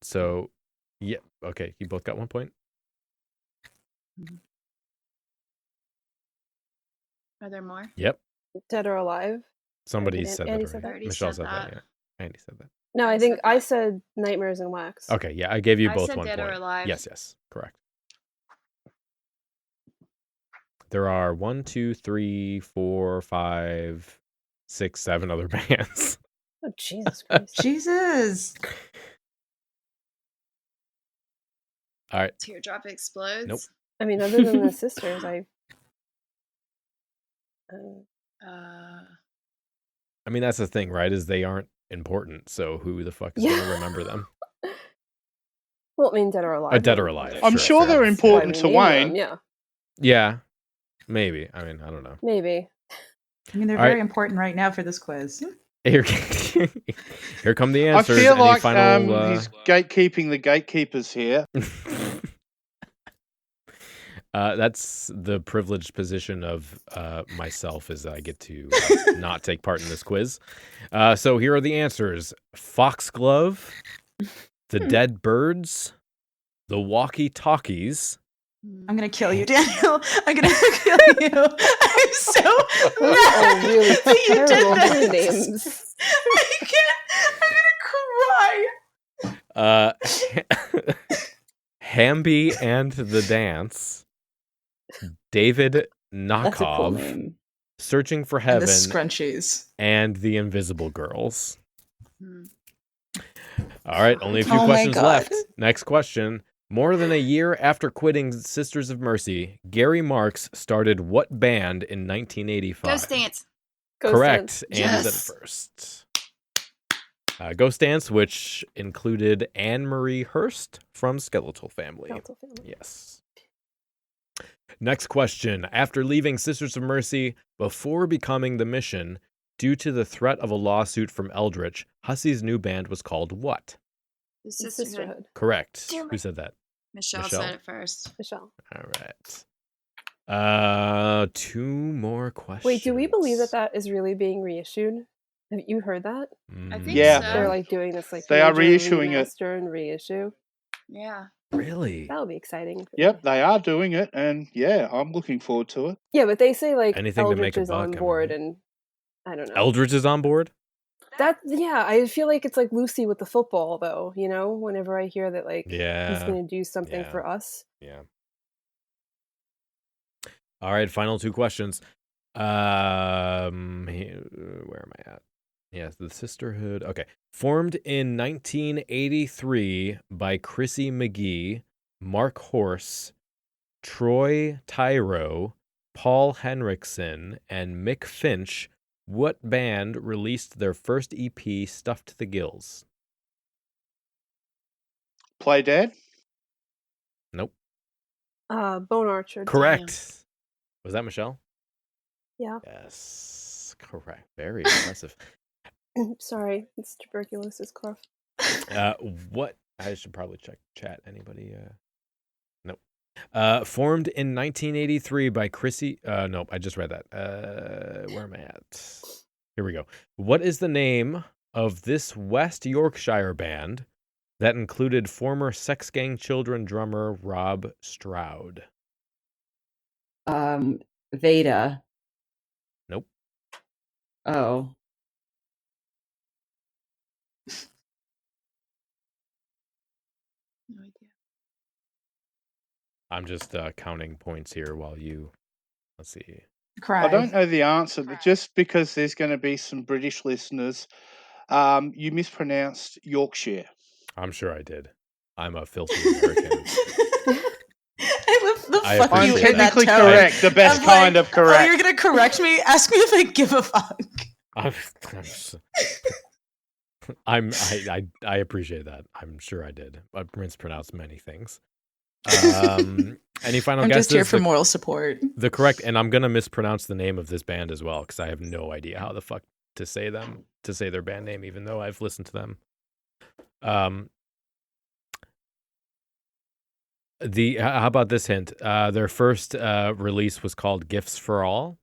So, yeah, okay, you both got 1 point. Are there more? Yep, Dead or Alive? somebody Andy said Andy that. said Already. Already Michelle said said that. that. Yeah, Andy said that. No, I I think said I that. said Nightmares and Wax. Okay, yeah, I gave you I both said 1 Dead or point. Alive. Yes, correct. There are 1, 2, 3, 4, 5, 6, 7 other bands. Oh, Jesus Christ. Jesus. All right, Teardrop Explodes. Nope. I mean, other than the Sisters, I mean that's the thing, right? Is they aren't important, so who the fuck is going to remember them? well, I mean, Dead or Alive. Dead or Alive. I'm sure they're Why important we to named them, Wayne. Yeah, Yeah, maybe. I mean, I don't know. maybe. I mean, they're All right. very important right now for this quiz. Here, here come the I answers. feel Any like final, he's gatekeeping the gatekeepers here. That's the privileged position of myself, is that I get to not take part in this quiz. So here are the answers: Foxglove, the Dead Birds, the Walkie-Talkies. I'm gonna kill you, Daniel. I'm gonna kill you. I'm so mad really that you did terrible this. names. I'm gonna cry. Hamby and the Dance, David That's a cool Nakov, name. Searching for And Heaven, the scrunchies. and The Invisible Girls. All right, only a few Oh my questions God. left. Next question. More than a year after quitting Sisters of Mercy, Gary Marks started what band in 1985? Ghost Dance. Ghost Correct. Dance. And Yes. at first. Ghost Dance, which included Anne Marie Hurst from Skeletal Family. Skeletal Family. Yes. Next question. After leaving Sisters of Mercy, before becoming The Mission, due to the threat of a lawsuit from Eldritch, Hussey's new band was called what? The Sisterhood. Sisterhood. Correct. Damn Who it. said that? Michelle Michelle? said it first. Michelle. All right. Two more questions. Wait, do we believe that is really being reissued? Have you heard that? I think Yeah. so. They're like doing this like They are major reissuing it. remaster and reissue. Yeah. Really? That would be exciting. Yep, they are doing it, and yeah, I'm looking forward to it. Yeah, but they say like Anything to make Eldritch a is on buck, am I board, right? and I don't know. Eldritch is on board? Yeah, I feel like it's like Lucy with the football, though. You know, whenever I hear that like he's Yeah. going to do something Yeah. for us. Yeah. All right, final two questions. Where am I at? Yes, the Sisterhood. Okay. Formed in 1983 by Chrissy McGee, Mark Horse, Troy Tyro, Paul Henriksen, and Mick Finch, what band released their first EP, Stuffed to the Gills? Play Dead? Nope. Bone Archer. Correct. Was that Michelle? Yeah. Yes. Correct. Very impressive. Sorry, it's tuberculosis cough. What? I should probably check chat. Anybody? Nope. Formed in 1983 by Chrissy. Nope. I just read that. Where am I at? Here we go. What is the name of this West Yorkshire band that included former Sex Gang Children drummer Rob Stroud? Veda. Nope. Oh. No idea. I'm just counting points here while you. Let's see. Cry. I don't know the answer, but just because there's going to be some British listeners, you mispronounced Yorkshire. I'm sure I did. I'm a filthy American. I love the I fuck you appreciate in that Technically tone. correct, the best I'm kind like, of correct. Oh, you're gonna correct me? Ask me if I give a fuck. I appreciate that. I'm sure I did. I mispronounced many things. Any final I'm guesses? just here for moral support. The correct, and I'm gonna mispronounce the name of this band as well because I have no idea how the fuck to say their band name, even though I've listened to them. How about this hint? Their first release was called Gifts for All.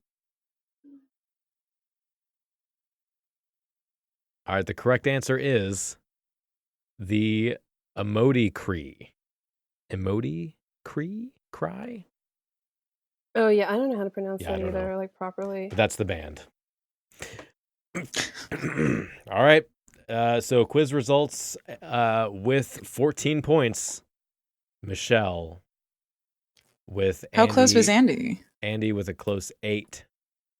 All right, the correct answer is the Emoti Cree. Emoti Cree? Cry? Oh yeah, I don't know how to pronounce Yeah, I that don't either, know. like properly. But that's the band. All right. So quiz results with 14 points. Michelle with How close was Andy? Andy? Andi with a close 8.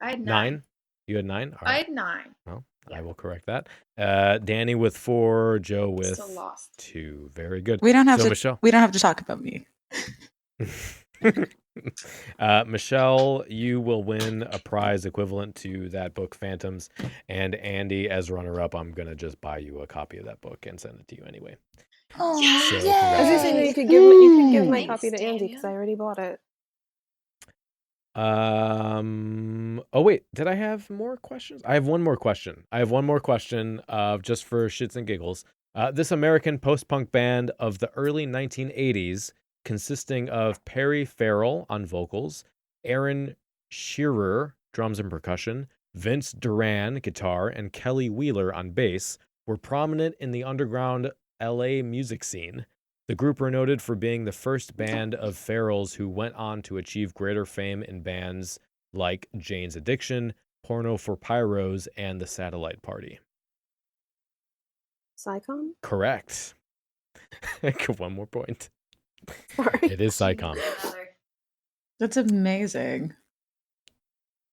I had 9? You had 9? All I right. had 9. Well, I will correct that. Dani with 4, Joe with Still lost. 2. Very good. We don't have So, to. Michelle. We don't have to talk about me. Michelle, you will win a prize equivalent to that book, Phantoms. And Andi, as runner-up, I'm going to just buy you a copy of that book and send it to you anyway. Oh, So, I was gonna say, no, you could give my copy to Andy because I already bought it. Oh wait, did I have more questions? I have one more question. Just for shits and giggles. This American post-punk band of the early 1980s consisting of Perry Farrell on vocals, Aaron Shearer, drums and percussion, Vince Duran, guitar, and Kelly Wheeler on bass, were prominent in the underground LA music scene. The group were noted for being the first band of Farrells who went on to achieve greater fame in bands like Jane's Addiction, Porno for Pyros, and The Satellite Party. Psycom? Correct. One more point. Sorry. It is Psycom. That's amazing.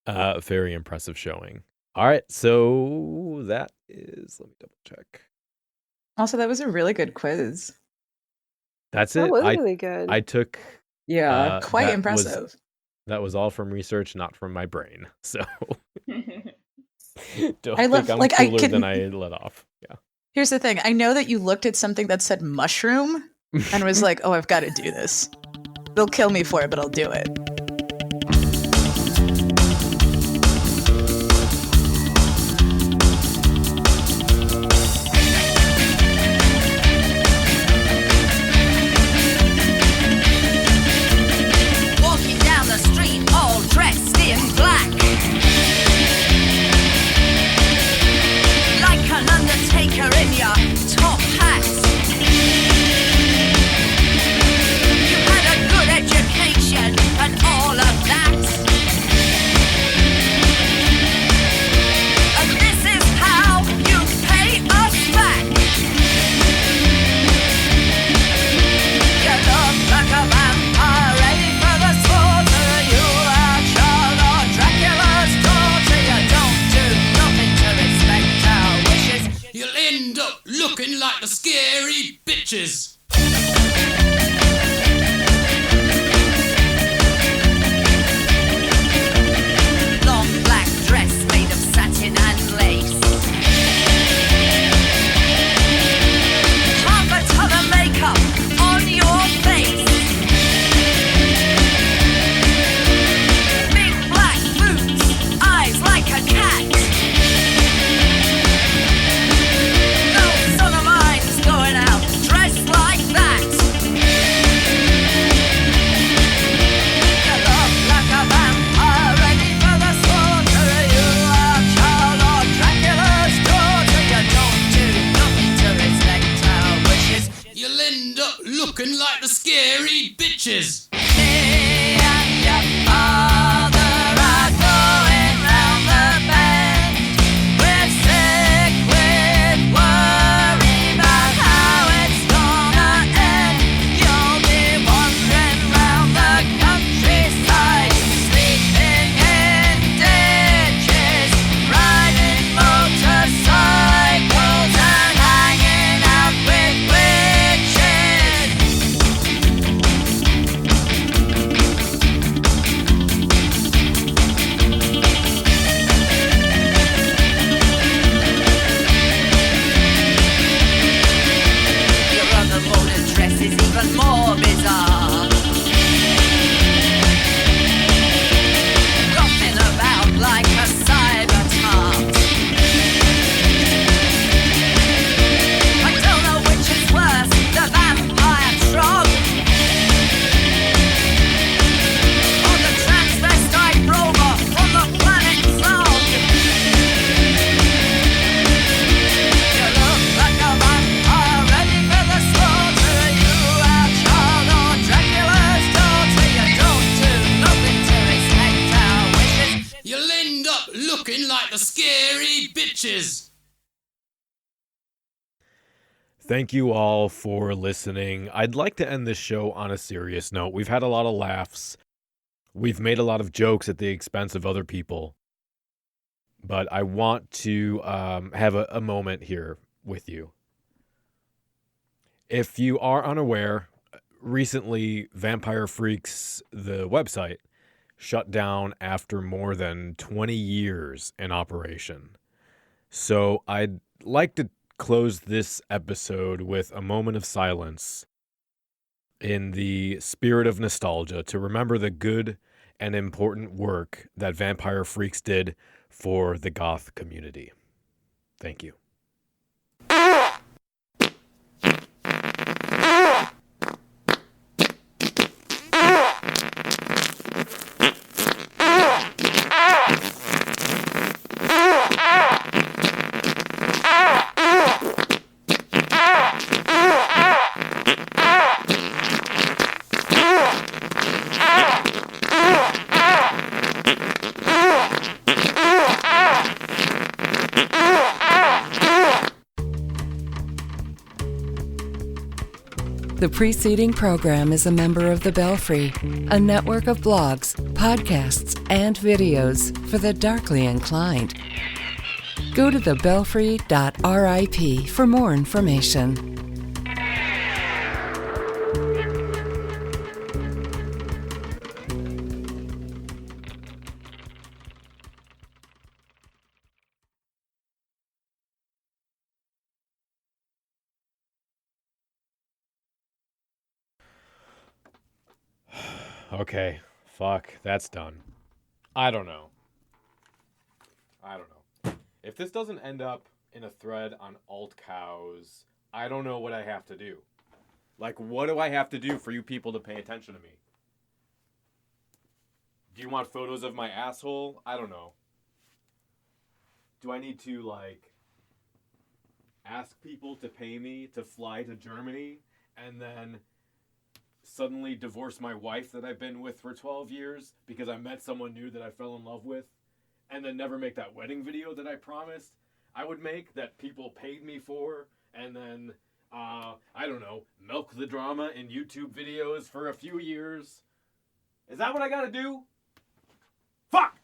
Very impressive showing. All right, so that is, let me double check. Also, that was a really good quiz. That's That it. was really good. I took Yeah, quite that impressive. That was all from research, not from my brain. So don't I love- think I'm like, I cooler can- than I let off. Yeah. Here's the thing. I know that you looked at something that said mushroom and was like, oh, I've got to do this. They'll kill me for it, but I'll do it. Walking down the street all dressed in black, like an undertaker in your top hat. You had a good education and all of that, and this is how you pay us back. You look like a vampire ready for the slaughter. You are Charlotte Dracula's daughter. You don't do nothing to respect our wishes. You'll end up looking like the scary bitches. Long black dress made of satin and lace. Half a ton of makeup on your face. Big black boots, eyes like a cat. No son of mine's going out dressed like that. You look like a vampire ready for the slaughter. You are Charlotte Dracula's daughter. You don't do nothing to respect our wishes. You'll end up looking like the scary bitches. Me and your father are going round the bend. We're sick with worry about how it's gonna end. You'll be wandering round the countryside, sleeping in ditches, riding motorcycles and hanging out with witches. Your other modern dress is even more bizarre. Rocking about like a cyber tart. I don't know which is worse, the vampire trog or the transvestite robot from the planet Zog. You look like a vampire ready for the slaughter. You are Charlotte Dracula's daughter. You don't do nothing to respect our wishes. You'll end up looking like the scary bitches. Thank you all for listening. I'd like to end this show on a serious note. We've had a lot of laughs. We've made a lot of jokes at the expense of other people. But I want to have a moment here with you. If you are unaware, recently Vampire Freaks, the website, shut down after more than 20 years in operation. So I'd like to close this episode with a moment of silence in the spirit of nostalgia to remember the good and important work that Vampire Freaks did for the goth community. Thank you. The preceding program is a member of the Belfry, a network of blogs, podcasts, and videos for the darkly inclined. Go to thebelfry.rip for more information. Okay, fuck, that's done. I don't know. If this doesn't end up in a thread on alt cows, I don't know what I have to do. Like, what do I have to do for you people to pay attention to me? Do you want photos of my asshole? I don't know. Do I need to, like, ask people to pay me to fly to Germany and then suddenly divorce my wife that I've been with for 12 years because I met someone new that I fell in love with, and then never make that wedding video that I promised I would make that people paid me for, and then, I don't know, milk the drama in YouTube videos for a few years? Is that what I gotta do? Fuck!